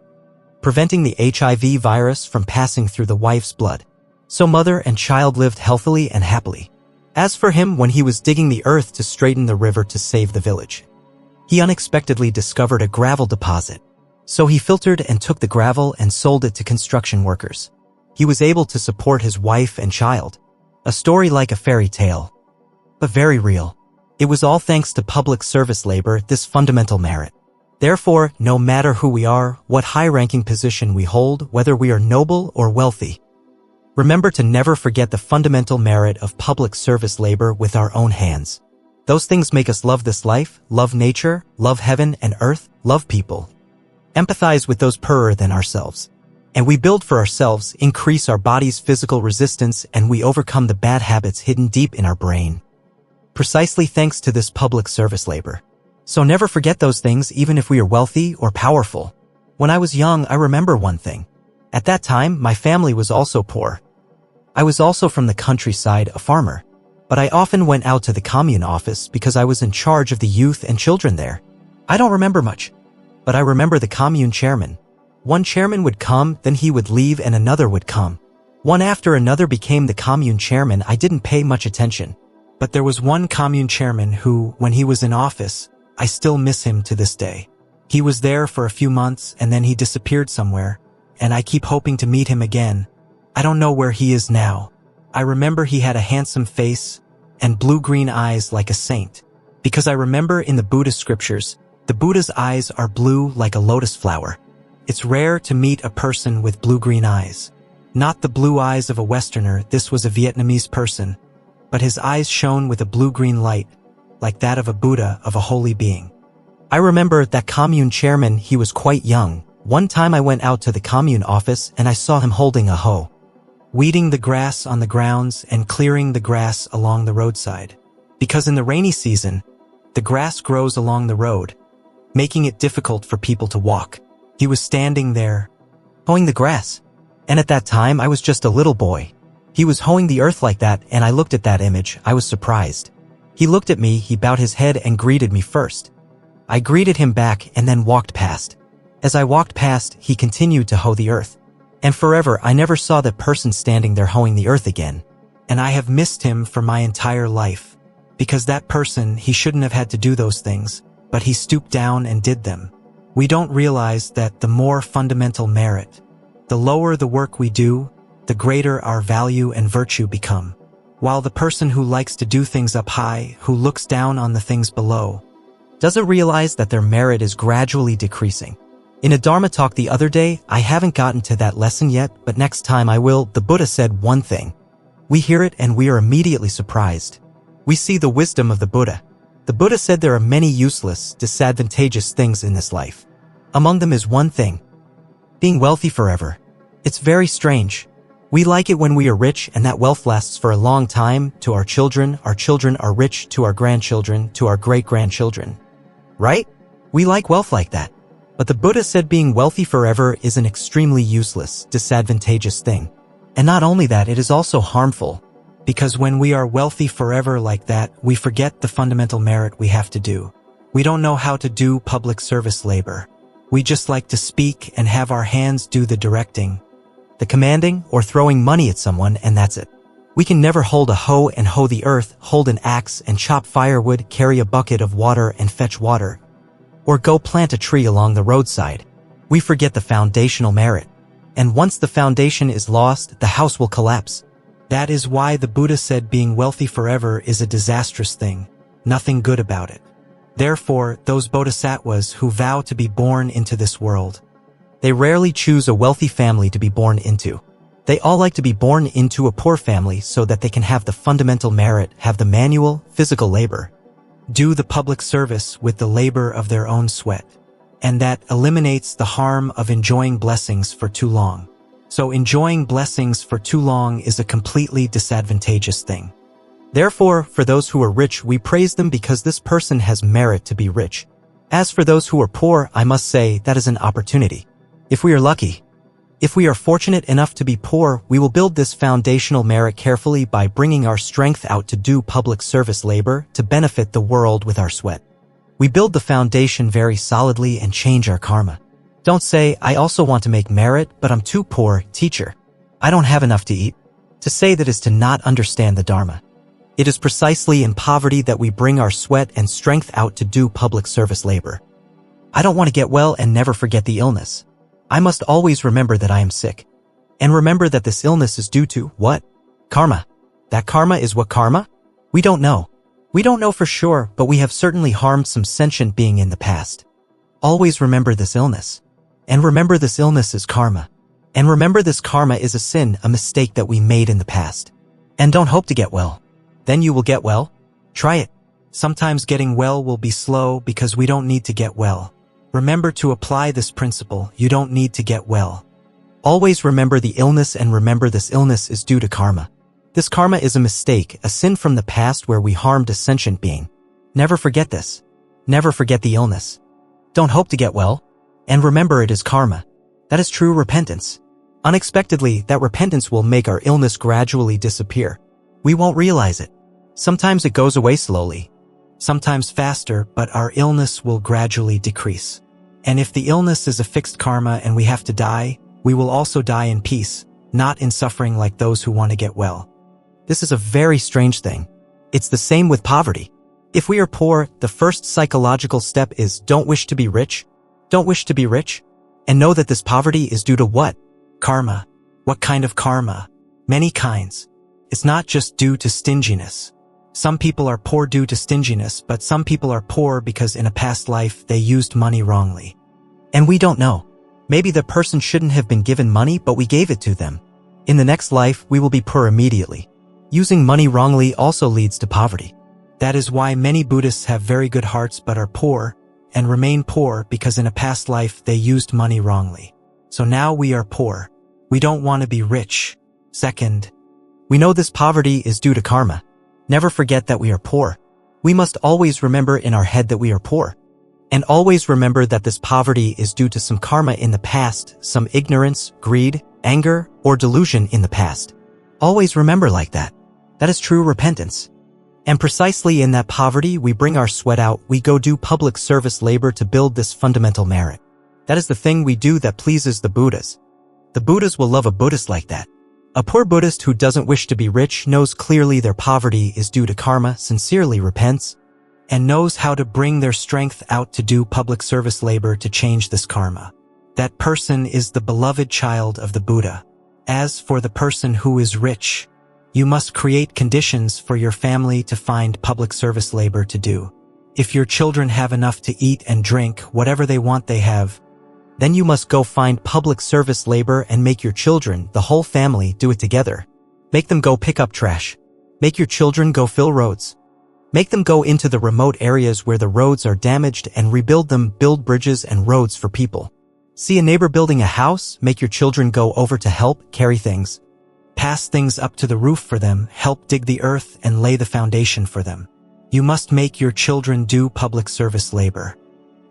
preventing the HIV virus from passing through the wife's blood. So mother and child lived healthily and happily. As for him, when he was digging the earth to straighten the river to save the village, he unexpectedly discovered a gravel deposit. So he filtered and took the gravel and sold it to construction workers. He was able to support his wife and child. A story like a fairy tale, but very real. It was all thanks to public service labor, this fundamental merit. Therefore, no matter who we are, what high-ranking position we hold, whether we are noble or wealthy, remember to never forget the fundamental merit of public service labor with our own hands. Those things make us love this life, love nature, love heaven and earth, love people, empathize with those poorer than ourselves. And we build for ourselves, increase our body's physical resistance, and we overcome the bad habits hidden deep in our brain. Precisely thanks to this public service labor. So never forget those things, even if we are wealthy or powerful. When I was young, I remember one thing. At that time, my family was also poor. I was also from the countryside, a farmer. But I often went out to the commune office because I was in charge of the youth and children there. I don't remember much, but I remember the commune chairman. One chairman would come, then he would leave and another would come. One after another became the commune chairman. I didn't pay much attention. But there was one commune chairman who, when he was in office, I still miss him to this day. He was there for a few months and then he disappeared somewhere, and I keep hoping to meet him again. I don't know where he is now. I remember he had a handsome face and blue-green eyes like a saint. Because I remember in the Buddhist scriptures, the Buddha's eyes are blue like a lotus flower. It's rare to meet a person with blue-green eyes. Not the blue eyes of a Westerner, this was a Vietnamese person, but his eyes shone with a blue-green light, like that of a Buddha, of a holy being. I remember that commune chairman, he was quite young. One time I went out to the commune office and I saw him holding a hoe, weeding the grass on the grounds and clearing the grass along the roadside. Because in the rainy season, the grass grows along the road, making it difficult for people to walk. He was standing there, hoeing the grass. And at that time, I was just a little boy. He was hoeing the earth like that, and I looked at that image. I was surprised. He looked at me, he bowed his head and greeted me first. I greeted him back and then walked past. As I walked past, he continued to hoe the earth. And forever, I never saw that person standing there hoeing the earth again. And I have missed him for my entire life. Because that person, he shouldn't have had to do those things, but he stooped down and did them. We don't realize that the more fundamental merit, the lower the work we do, the greater our value and virtue become. While the person who likes to do things up high, who looks down on the things below, doesn't realize that their merit is gradually decreasing. In a Dharma talk the other day, I haven't gotten to that lesson yet, but next time I will. The Buddha said one thing. We hear it and we are immediately surprised. We see the wisdom of the Buddha. The Buddha said there are many useless, disadvantageous things in this life. Among them is one thing: being wealthy forever. It's very strange. We like it when we are rich and that wealth lasts for a long time, to our children are rich, to our grandchildren, to our great-grandchildren. Right? We like wealth like that. But the Buddha said being wealthy forever is an extremely useless, disadvantageous thing. And not only that, it is also harmful. Because when we are wealthy forever like that, we forget the fundamental merit we have to do. We don't know how to do public service labor. We just like to speak and have our hands do the directing, the commanding, or throwing money at someone, and that's it. We can never hold a hoe and hoe the earth, hold an axe and chop firewood, carry a bucket of water and fetch water, or go plant a tree along the roadside. We forget the foundational merit. And once the foundation is lost, the house will collapse. That is why the Buddha said being wealthy forever is a disastrous thing, nothing good about it. Therefore, those bodhisattvas who vow to be born into this world, they rarely choose a wealthy family to be born into. They all like to be born into a poor family so that they can have the fundamental merit, have the manual, physical labor, do the public service with the labor of their own sweat. And that eliminates the harm of enjoying blessings for too long. So enjoying blessings for too long is a completely disadvantageous thing. Therefore, for those who are rich, we praise them because this person has merit to be rich. As for those who are poor, I must say that is an opportunity. If we are lucky, if we are fortunate enough to be poor, we will build this foundational merit carefully by bringing our strength out to do public service labor to benefit the world with our sweat. We build the foundation very solidly and change our karma. Don't say, I also want to make merit, but I'm too poor, teacher. I don't have enough to eat. To say that is to not understand the Dharma. It is precisely in poverty that we bring our sweat and strength out to do public service labor. I don't want to get well and never forget the illness. I must always remember that I am sick. And remember that this illness is due to, what? Karma. That karma is what karma? We don't know. We don't know for sure, but we have certainly harmed some sentient being in the past. Always remember this illness. And remember this illness is karma. And remember this karma is a sin, a mistake that we made in the past. And don't hope to get well. Then you will get well. Try it. Sometimes getting well will be slow because we don't need to get well. Remember to apply this principle, you don't need to get well. Always remember the illness and remember this illness is due to karma. This karma is a mistake, a sin from the past where we harmed a sentient being. Never forget this. Never forget the illness. Don't hope to get well. And remember it is karma. That is true repentance. Unexpectedly, that repentance will make our illness gradually disappear. We won't realize it. Sometimes it goes away slowly. Sometimes faster, but our illness will gradually decrease. And if the illness is a fixed karma and we have to die, we will also die in peace, not in suffering like those who want to get well. This is a very strange thing. It's the same with poverty. If we are poor, the first psychological step is don't wish to be rich. Don't wish to be rich. And know that this poverty is due to what? Karma. What kind of karma? Many kinds. It's not just due to stinginess. Some people are poor due to stinginess, but some people are poor because in a past life they used money wrongly. And we don't know. Maybe the person shouldn't have been given money, but we gave it to them. In the next life, we will be poor immediately. Using money wrongly also leads to poverty. That is why many Buddhists have very good hearts but are poor, and remain poor because in a past life they used money wrongly. So now we are poor. We don't want to be rich. Second, we know this poverty is due to karma. Never forget that we are poor. We must always remember in our head that we are poor. And always remember that this poverty is due to some karma in the past, some ignorance, greed, anger, or delusion in the past. Always remember like that. That is true repentance. And precisely in that poverty, we bring our sweat out, we go do public service labor to build this fundamental merit. That is the thing we do that pleases the Buddhas. The Buddhas will love a Buddhist like that. A poor Buddhist who doesn't wish to be rich knows clearly their poverty is due to karma, sincerely repents, and knows how to bring their strength out to do public service labor to change this karma. That person is the beloved child of the Buddha. As for the person who is rich, you must create conditions for your family to find public service labor to do. If your children have enough to eat and drink, whatever they want they have, then you must go find public service labor and make your children, the whole family, do it together. Make them go pick up trash. Make your children go fill roads. Make them go into the remote areas where the roads are damaged and rebuild them, build bridges and roads for people. See a neighbor building a house, make your children go over to help, carry things. Pass things up to the roof for them, help dig the earth and lay the foundation for them. You must make your children do public service labor.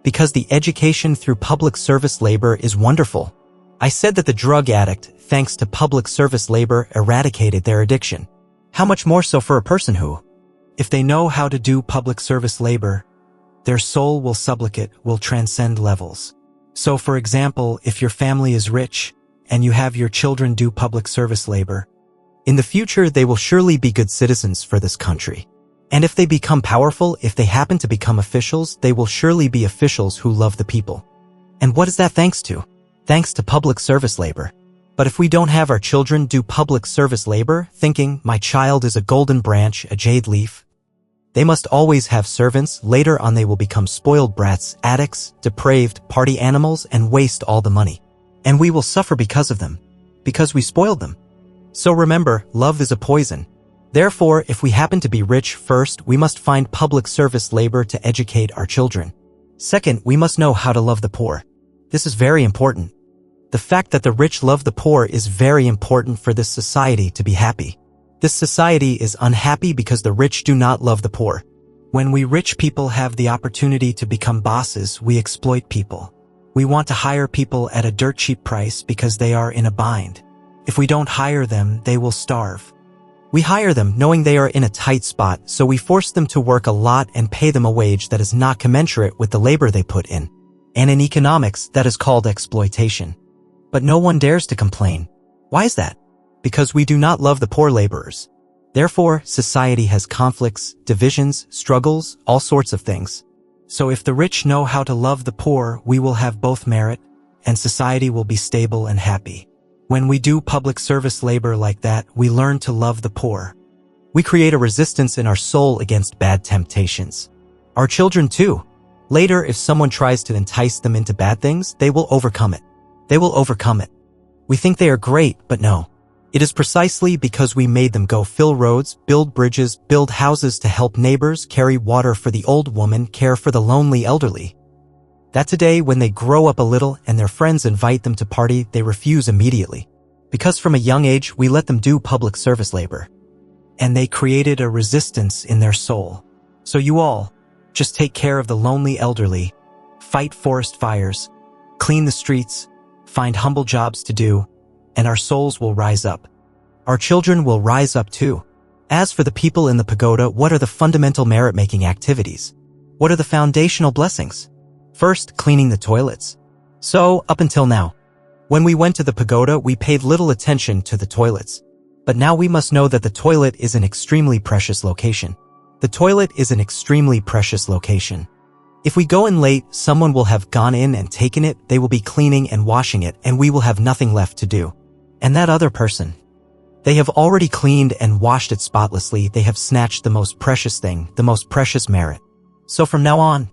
Because the education through public service labor is wonderful. I said that the drug addict, thanks to public service labor, eradicated their addiction. How much more so for a person who, if they know how to do public service labor, their soul will supplicate, will transcend levels. So for example, if your family is rich, and you have your children do public service labor, in the future they will surely be good citizens for this country. And if they become powerful, if they happen to become officials, they will surely be officials who love the people. And what is that thanks to? Thanks to public service labor. But if we don't have our children do public service labor, thinking, my child is a golden branch, a jade leaf, they must always have servants. Later on they will become spoiled brats, addicts, depraved, party animals, and waste all the money. And we will suffer because of them, because we spoiled them. So remember, love is a poison. Therefore, if we happen to be rich, first, we must find public service labor to educate our children. Second, we must know how to love the poor. This is very important. The fact that the rich love the poor is very important for this society to be happy. This society is unhappy because the rich do not love the poor. When we rich people have the opportunity to become bosses, we exploit people. We want to hire people at a dirt cheap price because they are in a bind. If we don't hire them, they will starve. We hire them knowing they are in a tight spot, so we force them to work a lot and pay them a wage that is not commensurate with the labor they put in. And in economics, that is called exploitation. But no one dares to complain. Why is that? Because we do not love the poor laborers. Therefore, society has conflicts, divisions, struggles, all sorts of things. So if the rich know how to love the poor, we will have both merit, and society will be stable and happy. When we do public service labor like that, we learn to love the poor. We create a resistance in our soul against bad temptations. Our children too. Later, if someone tries to entice them into bad things, they will overcome it. They will overcome it. We think they are great, but no. It is precisely because we made them go fill roads, build bridges, build houses to help neighbors, carry water for the old woman, care for the lonely elderly, that today when they grow up a little and their friends invite them to party, they refuse immediately. Because from a young age, we let them do public service labor. And they created a resistance in their soul. So you all, just take care of the lonely elderly, fight forest fires, clean the streets, find humble jobs to do, and our souls will rise up. Our children will rise up too. As for the people in the pagoda, what are the fundamental merit-making activities? What are the foundational blessings? First, cleaning the toilets. So, up until now, when we went to the pagoda, we paid little attention to the toilets. But now we must know that the toilet is an extremely precious location. The toilet is an extremely precious location. If we go in late, someone will have gone in and taken it, they will be cleaning and washing it, and we will have nothing left to do. And that other person, they have already cleaned and washed it spotlessly. They have snatched the most precious thing, the most precious merit. So from now on,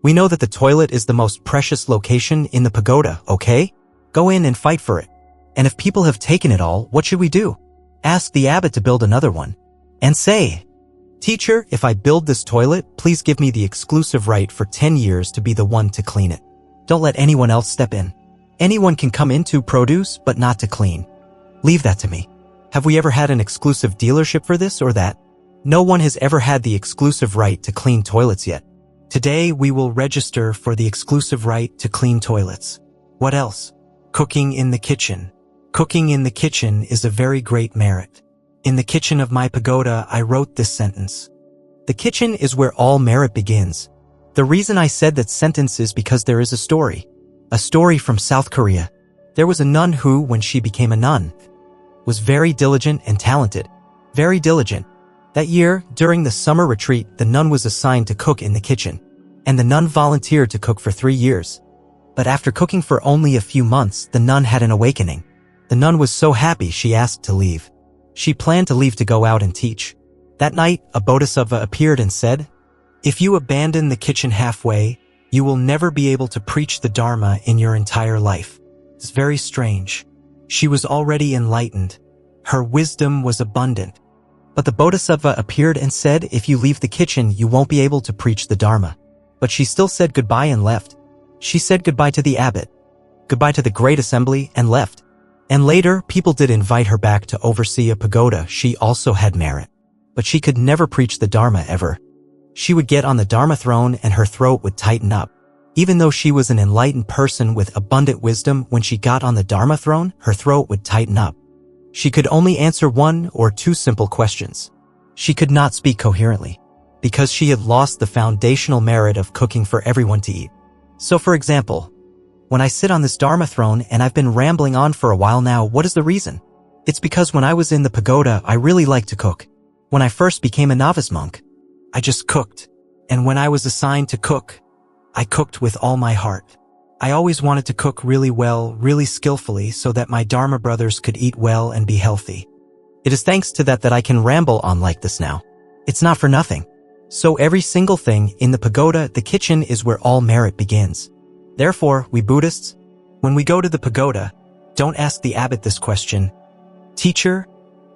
we know that the toilet is the most precious location in the pagoda, okay? Go in and fight for it. And if people have taken it all, what should we do? Ask the abbot to build another one. And say, Teacher, if I build this toilet, please give me the exclusive right for 10 years to be the one to clean it. Don't let anyone else step in. Anyone can come in to produce, but not to clean. Leave that to me. Have we ever had an exclusive dealership for this or that? No one has ever had the exclusive right to clean toilets yet. Today, we will register for the exclusive right to clean toilets. What else? Cooking in the kitchen. Cooking in the kitchen is a very great merit. In the kitchen of my pagoda, I wrote this sentence. The kitchen is where all merit begins. The reason I said that sentence is because there is a story. A story from South Korea. There was a nun who, when she became a nun, was very diligent and talented. Very diligent. That year, during the summer retreat, the nun was assigned to cook in the kitchen. And the nun volunteered to cook for 3 years. But after cooking for only a few months, the nun had an awakening. The nun was so happy she asked to leave. She planned to leave to go out and teach. That night, a bodhisattva appeared and said, If you abandon the kitchen halfway, you will never be able to preach the Dharma in your entire life. It's very strange. She was already enlightened. Her wisdom was abundant. But the bodhisattva appeared and said, If you leave the kitchen, you won't be able to preach the Dharma. But she still said goodbye and left. She said goodbye to the abbot, goodbye to the great assembly, and left. And later, people did invite her back to oversee a pagoda. She also had merit. But she could never preach the Dharma ever. She would get on the Dharma throne and her throat would tighten up. Even though she was an enlightened person with abundant wisdom, when she got on the Dharma throne, her throat would tighten up. She could only answer 1 or 2 simple questions. She could not speak coherently, because she had lost the foundational merit of cooking for everyone to eat. So for example, when I sit on this Dharma throne and I've been rambling on for a while now, what is the reason? It's because when I was in the pagoda, I really liked to cook. When I first became a novice monk, I just cooked. And when I was assigned to cook, I cooked with all my heart. I always wanted to cook really well, really skillfully, so that my Dharma brothers could eat well and be healthy. It is thanks to that I can ramble on like this now. It's not for nothing. So every single thing in the pagoda, the kitchen, is where all merit begins. Therefore, we Buddhists, when we go to the pagoda, don't ask the abbot this question, "Teacher,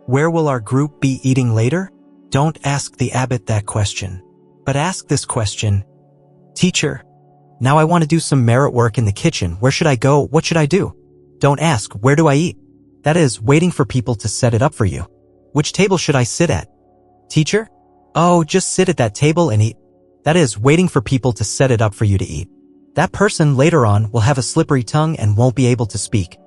where will our group be eating later?" Don't ask the abbot that question, but ask this question, "Teacher, now I want to do some merit work in the kitchen. Where should I go? What should I do?" Don't ask, "Where do I eat?" That is, waiting for people to set it up for you. "Which table should I sit at?" "Teacher? Oh, just sit at that table and eat." That is, waiting for people to set it up for you to eat. That person later on will have a slippery tongue and won't be able to speak.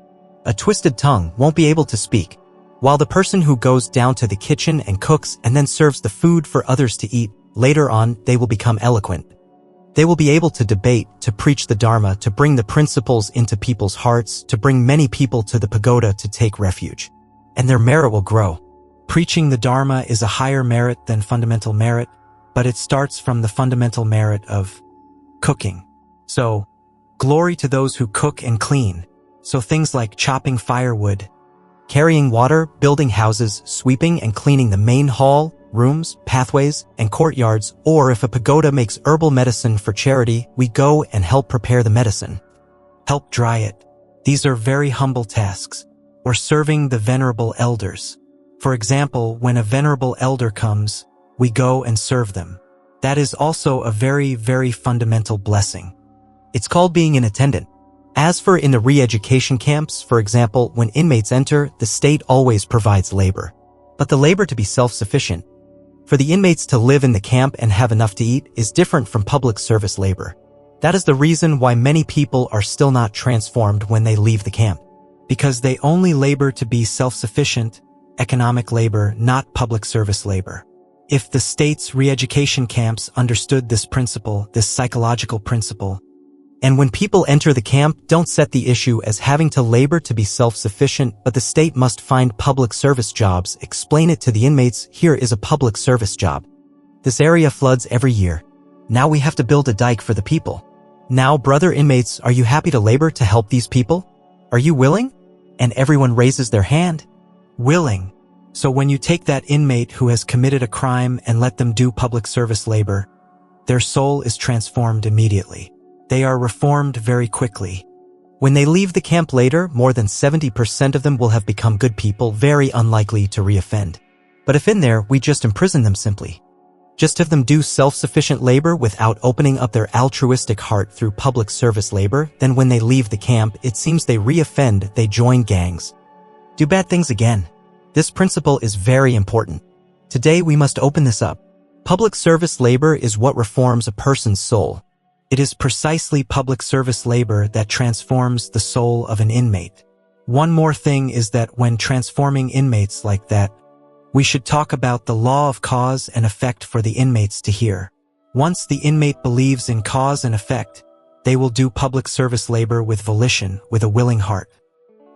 A twisted tongue won't be able to speak. While the person who goes down to the kitchen and cooks and then serves the food for others to eat, later on they will become eloquent. They will be able to debate, to preach the Dharma, to bring the principles into people's hearts, to bring many people to the pagoda to take refuge. And their merit will grow. Preaching the Dharma is a higher merit than fundamental merit, but it starts from the fundamental merit of cooking. So, glory to those who cook and clean. So things like chopping firewood, carrying water, building houses, sweeping and cleaning the main hall, rooms, pathways, and courtyards, or if a pagoda makes herbal medicine for charity, we go and help prepare the medicine. Help dry it. These are very humble tasks. Or serving the venerable elders. For example, when a venerable elder comes, we go and serve them. That is also a very, very fundamental blessing. It's called being an attendant. As for in the re-education camps, for example, when inmates enter, the state always provides labor. But the labor to be self-sufficient. For the inmates to live in the camp and have enough to eat is different from public service labor. That is the reason why many people are still not transformed when they leave the camp. Because they only labor to be self-sufficient, economic labor, not public service labor. If the state's re-education camps understood this principle, this psychological principle, and when people enter the camp, don't set the issue as having to labor to be self-sufficient, but the state must find public service jobs, explain it to the inmates, here is a public service job. This area floods every year. Now we have to build a dike for the people. Now, brother inmates, are you happy to labor to help these people? Are you willing? And everyone raises their hand. Willing. So when you take that inmate who has committed a crime and let them do public service labor, their soul is transformed immediately. They are reformed very quickly. When they leave the camp later, more than 70% of them will have become good people, very unlikely to reoffend. But if in there, we just imprison them simply. Just have them do self-sufficient labor without opening up their altruistic heart through public service labor, then when they leave the camp, it seems they reoffend, they join gangs. Do bad things again. This principle is very important. Today we must open this up. Public service labor is what reforms a person's soul. It is precisely public service labor that transforms the soul of an inmate. One more thing is that when transforming inmates like that, we should talk about the law of cause and effect for the inmates to hear. Once the inmate believes in cause and effect, they will do public service labor with volition, with a willing heart.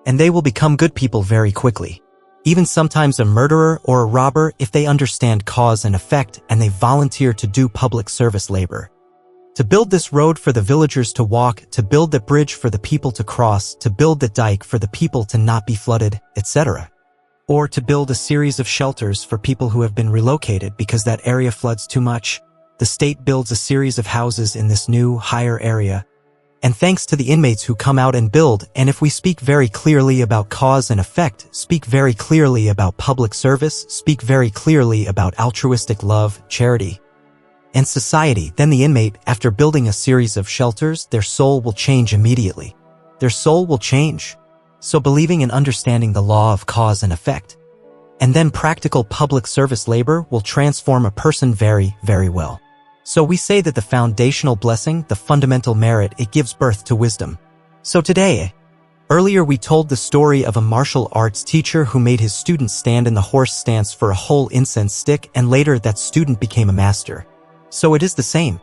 And they will become good people very quickly. Even sometimes a murderer or a robber if they understand cause and effect and they volunteer to do public service labor. To build this road for the villagers to walk, to build the bridge for the people to cross, to build the dike for the people to not be flooded, etc. Or to build a series of shelters for people who have been relocated because that area floods too much. The state builds a series of houses in this new, higher area. And thanks to the inmates who come out and build, and if we speak very clearly about cause and effect, speak very clearly about public service, speak very clearly about altruistic love, charity, and society, then the inmate, after building a series of shelters, their soul will change immediately. Their soul will change. So believing and understanding the law of cause and effect, and then practical public service labor will transform a person very, very well. So we say that the foundational blessing, the fundamental merit, it gives birth to wisdom. So today, earlier we told the story of a martial arts teacher who made his students stand in the horse stance for a whole incense stick, and later that student became a master. So it is the same.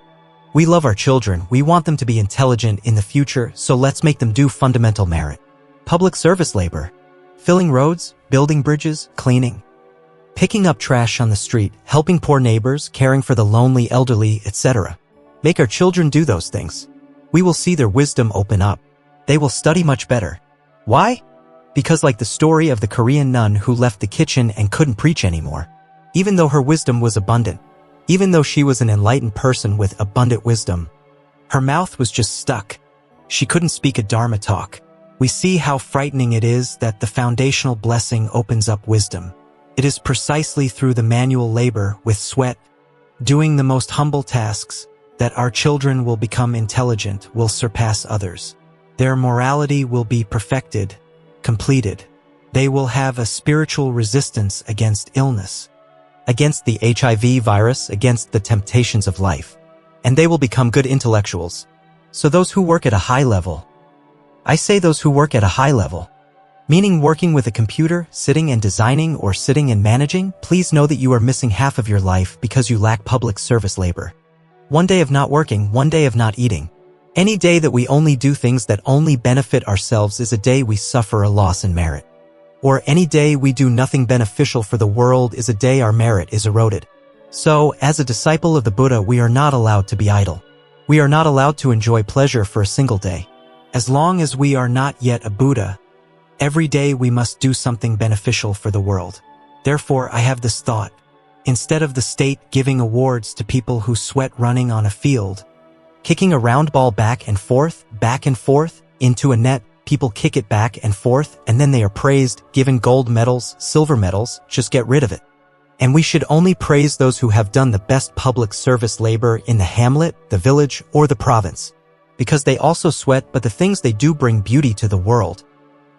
We love our children, we want them to be intelligent in the future, so let's make them do fundamental merit. Public service labor. Filling roads, building bridges, cleaning. Picking up trash on the street, helping poor neighbors, caring for the lonely elderly, etc. Make our children do those things. We will see their wisdom open up. They will study much better. Why? Because like the story of the Korean nun who left the kitchen and couldn't preach anymore. Even though her wisdom was abundant, even though she was an enlightened person with abundant wisdom, her mouth was just stuck. She couldn't speak a Dharma talk. We see how frightening it is that the foundational blessing opens up wisdom. It is precisely through the manual labor, with sweat, doing the most humble tasks, that our children will become intelligent, will surpass others. Their morality will be perfected, completed. They will have a spiritual resistance against illness, against the HIV virus, against the temptations of life. And they will become good intellectuals. So those who work at a high level, I say those who work at a high level, meaning working with a computer, sitting and designing, or sitting and managing, please know that you are missing half of your life because you lack public service labor. One day of not working, one day of not eating. Any day that we only do things that only benefit ourselves is a day we suffer a loss in merit. Or any day we do nothing beneficial for the world is a day our merit is eroded. So, as a disciple of the Buddha, we are not allowed to be idle. We are not allowed to enjoy pleasure for a single day. As long as we are not yet a Buddha, every day we must do something beneficial for the world. Therefore, I have this thought. Instead of the state giving awards to people who sweat running on a field, kicking a round ball back and forth, into a net, people kick it back and forth, and then they are praised, given gold medals, silver medals, just get rid of it. And we should only praise those who have done the best public service labor in the hamlet, the village, or the province. Because they also sweat, but the things they do bring beauty to the world.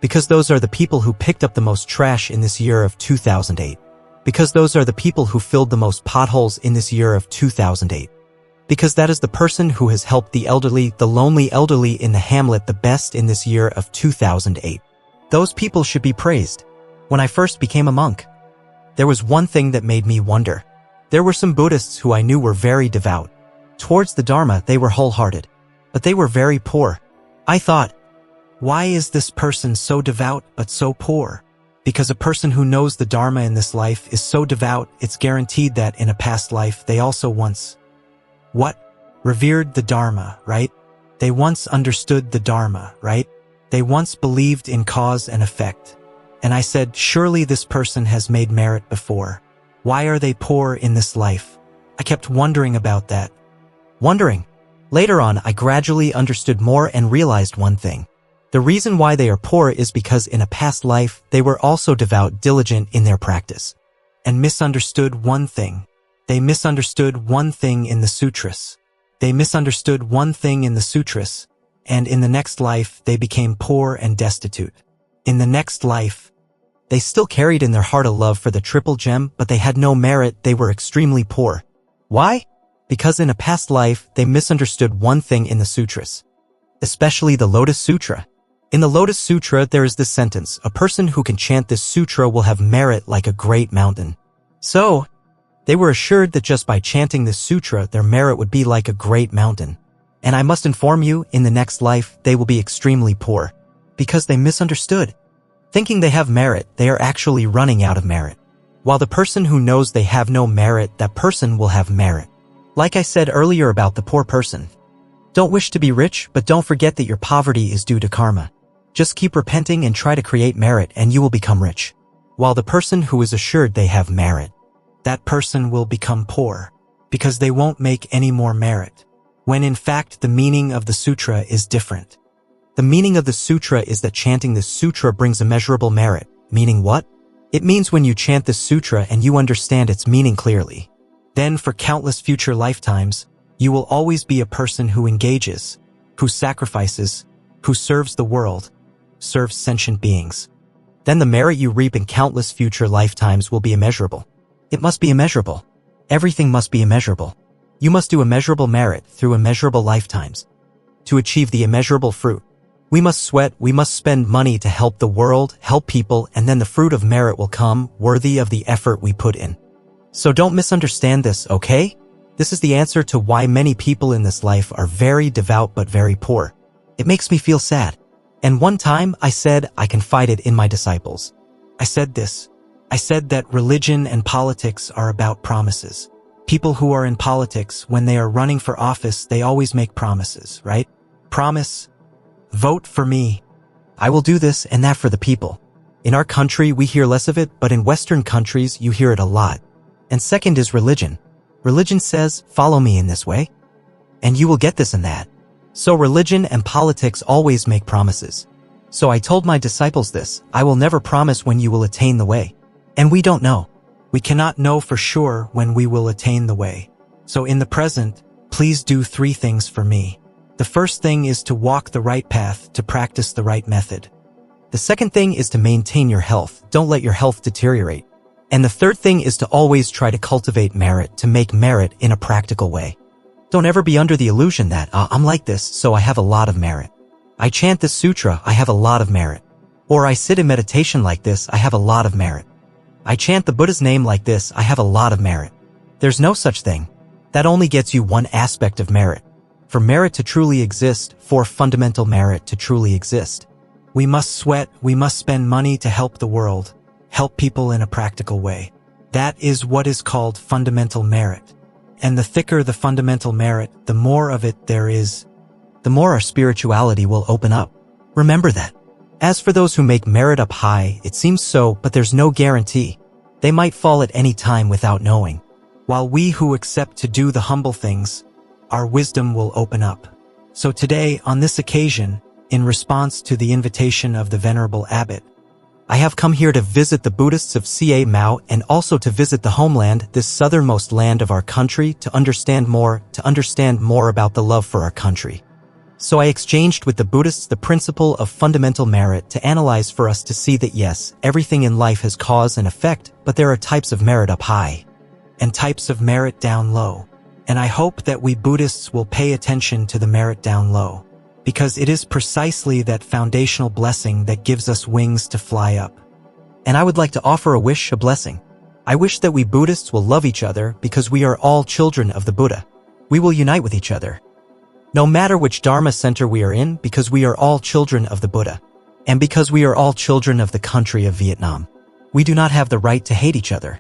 Because those are the people who picked up the most trash in this year of 2008. Because those are the people who filled the most potholes in this year of 2008. Because that is the person who has helped the elderly, the lonely elderly in the hamlet the best in this year of 2008. Those people should be praised. When I first became a monk, there was one thing that made me wonder. There were some Buddhists who I knew were very devout. Towards the Dharma, they were wholehearted. But they were very poor. I thought, why is this person so devout but so poor? Because a person who knows the Dharma in this life is so devout, it's guaranteed that in a past life they also once revered the Dharma, right? They once understood the Dharma, right? They once believed in cause and effect. And I said, surely this person has made merit before. Why are they poor in this life? I kept wondering about that. Later on, I gradually understood more and realized one thing. The reason why they are poor is because in a past life, they were also devout, diligent in their practice. And misunderstood one thing. They misunderstood one thing in the sutras. They misunderstood one thing in the sutras. And in the next life, they became poor and destitute. In the next life, they still carried in their heart a love for the triple gem, but they had no merit, they were extremely poor. Why? Because in a past life, they misunderstood one thing in the sutras. Especially the Lotus Sutra. In the Lotus Sutra, there is this sentence, a person who can chant this sutra will have merit like a great mountain. So, they were assured that just by chanting this sutra, their merit would be like a great mountain. And I must inform you, in the next life, they will be extremely poor. Because they misunderstood. Thinking they have merit, they are actually running out of merit. While the person who knows they have no merit, that person will have merit. Like I said earlier about the poor person. Don't wish to be rich, but don't forget that your poverty is due to karma. Just keep repenting and try to create merit and you will become rich. While the person who is assured they have merit, that person will become poor. Because they won't make any more merit. When in fact the meaning of the sutra is different. The meaning of the sutra is that chanting this sutra brings immeasurable merit. Meaning what? It means when you chant this sutra and you understand its meaning clearly, then for countless future lifetimes, you will always be a person who engages, who sacrifices, who serves the world, serves sentient beings. Then the merit you reap in countless future lifetimes will be immeasurable. It must be immeasurable. Everything must be immeasurable. You must do immeasurable merit through immeasurable lifetimes. To achieve the immeasurable fruit, we must sweat, we must spend money to help the world, help people, and then the fruit of merit will come, worthy of the effort we put in. So don't misunderstand this, okay? This is the answer to why many people in this life are very devout but very poor. It makes me feel sad. And one time I said I confided in my disciples. I said this. I said that religion and politics are about promises. People who are in politics, when they are running for office, they always make promises, right? promise? Vote for me. I will do this and that for the people. In our country, we hear less of it, but in Western countries, you hear it a lot. And second is religion. Religion says, follow me in this way, and you will get this and that. So religion and politics always make promises. So I told my disciples this, I will never promise when you will attain the way. And we don't know. We cannot know for sure when we will attain the way. So in the present, please do 3 things for me. The first thing is to walk the right path, to practice the right method. The second thing is to maintain your health. Don't let your health deteriorate. And the third thing is to always try to cultivate merit, to make merit in a practical way. Don't ever be under the illusion that, I'm like this, so I have a lot of merit. I chant this sutra, I have a lot of merit. Or I sit in meditation like this, I have a lot of merit. I chant the Buddha's name like this, I have a lot of merit. There's no such thing. That only gets you one aspect of merit. For merit to truly exist, for fundamental merit to truly exist, we must sweat, we must spend money to help the world, help people in a practical way. That is what is called fundamental merit. And the thicker the fundamental merit, the more of it there is, the more our spirituality will open up. Remember that. As for those who make merit up high, it seems so, but there's no guarantee. They might fall at any time without knowing. While we who accept to do the humble things, our wisdom will open up. So today, on this occasion, in response to the invitation of the Venerable Abbot, I have come here to visit the Buddhists of Ca Mao and also to visit the homeland, this southernmost land of our country, to understand more about the love for our country. So I exchanged with the Buddhists the principle of fundamental merit to analyze for us to see that yes, everything in life has cause and effect, but there are types of merit up high and types of merit down low. And I hope that we Buddhists will pay attention to the merit down low, because it is precisely that foundational blessing that gives us wings to fly up. And I would like to offer a wish, a blessing. I wish that we Buddhists will love each other because we are all children of the Buddha. We will unite with each other, no matter which Dharma center we are in, because we are all children of the Buddha. And because we are all children of the country of Vietnam, we do not have the right to hate each other.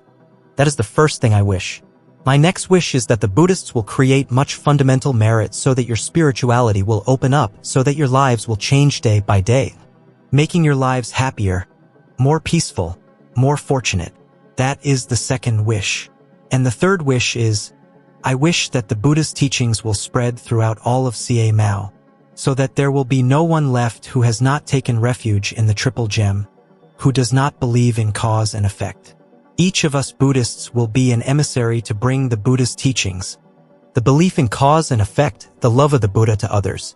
That is the first thing I wish. My next wish is that the Buddhists will create much fundamental merit so that your spirituality will open up, so that your lives will change day by day, making your lives happier, more peaceful, more fortunate. That is the second wish. And the third wish is, I wish that the Buddha's teachings will spread throughout all of Ca Mao, so that there will be no one left who has not taken refuge in the Triple Gem, who does not believe in cause and effect. Each of us Buddhists will be an emissary to bring the Buddha's teachings, the belief in cause and effect, the love of the Buddha to others.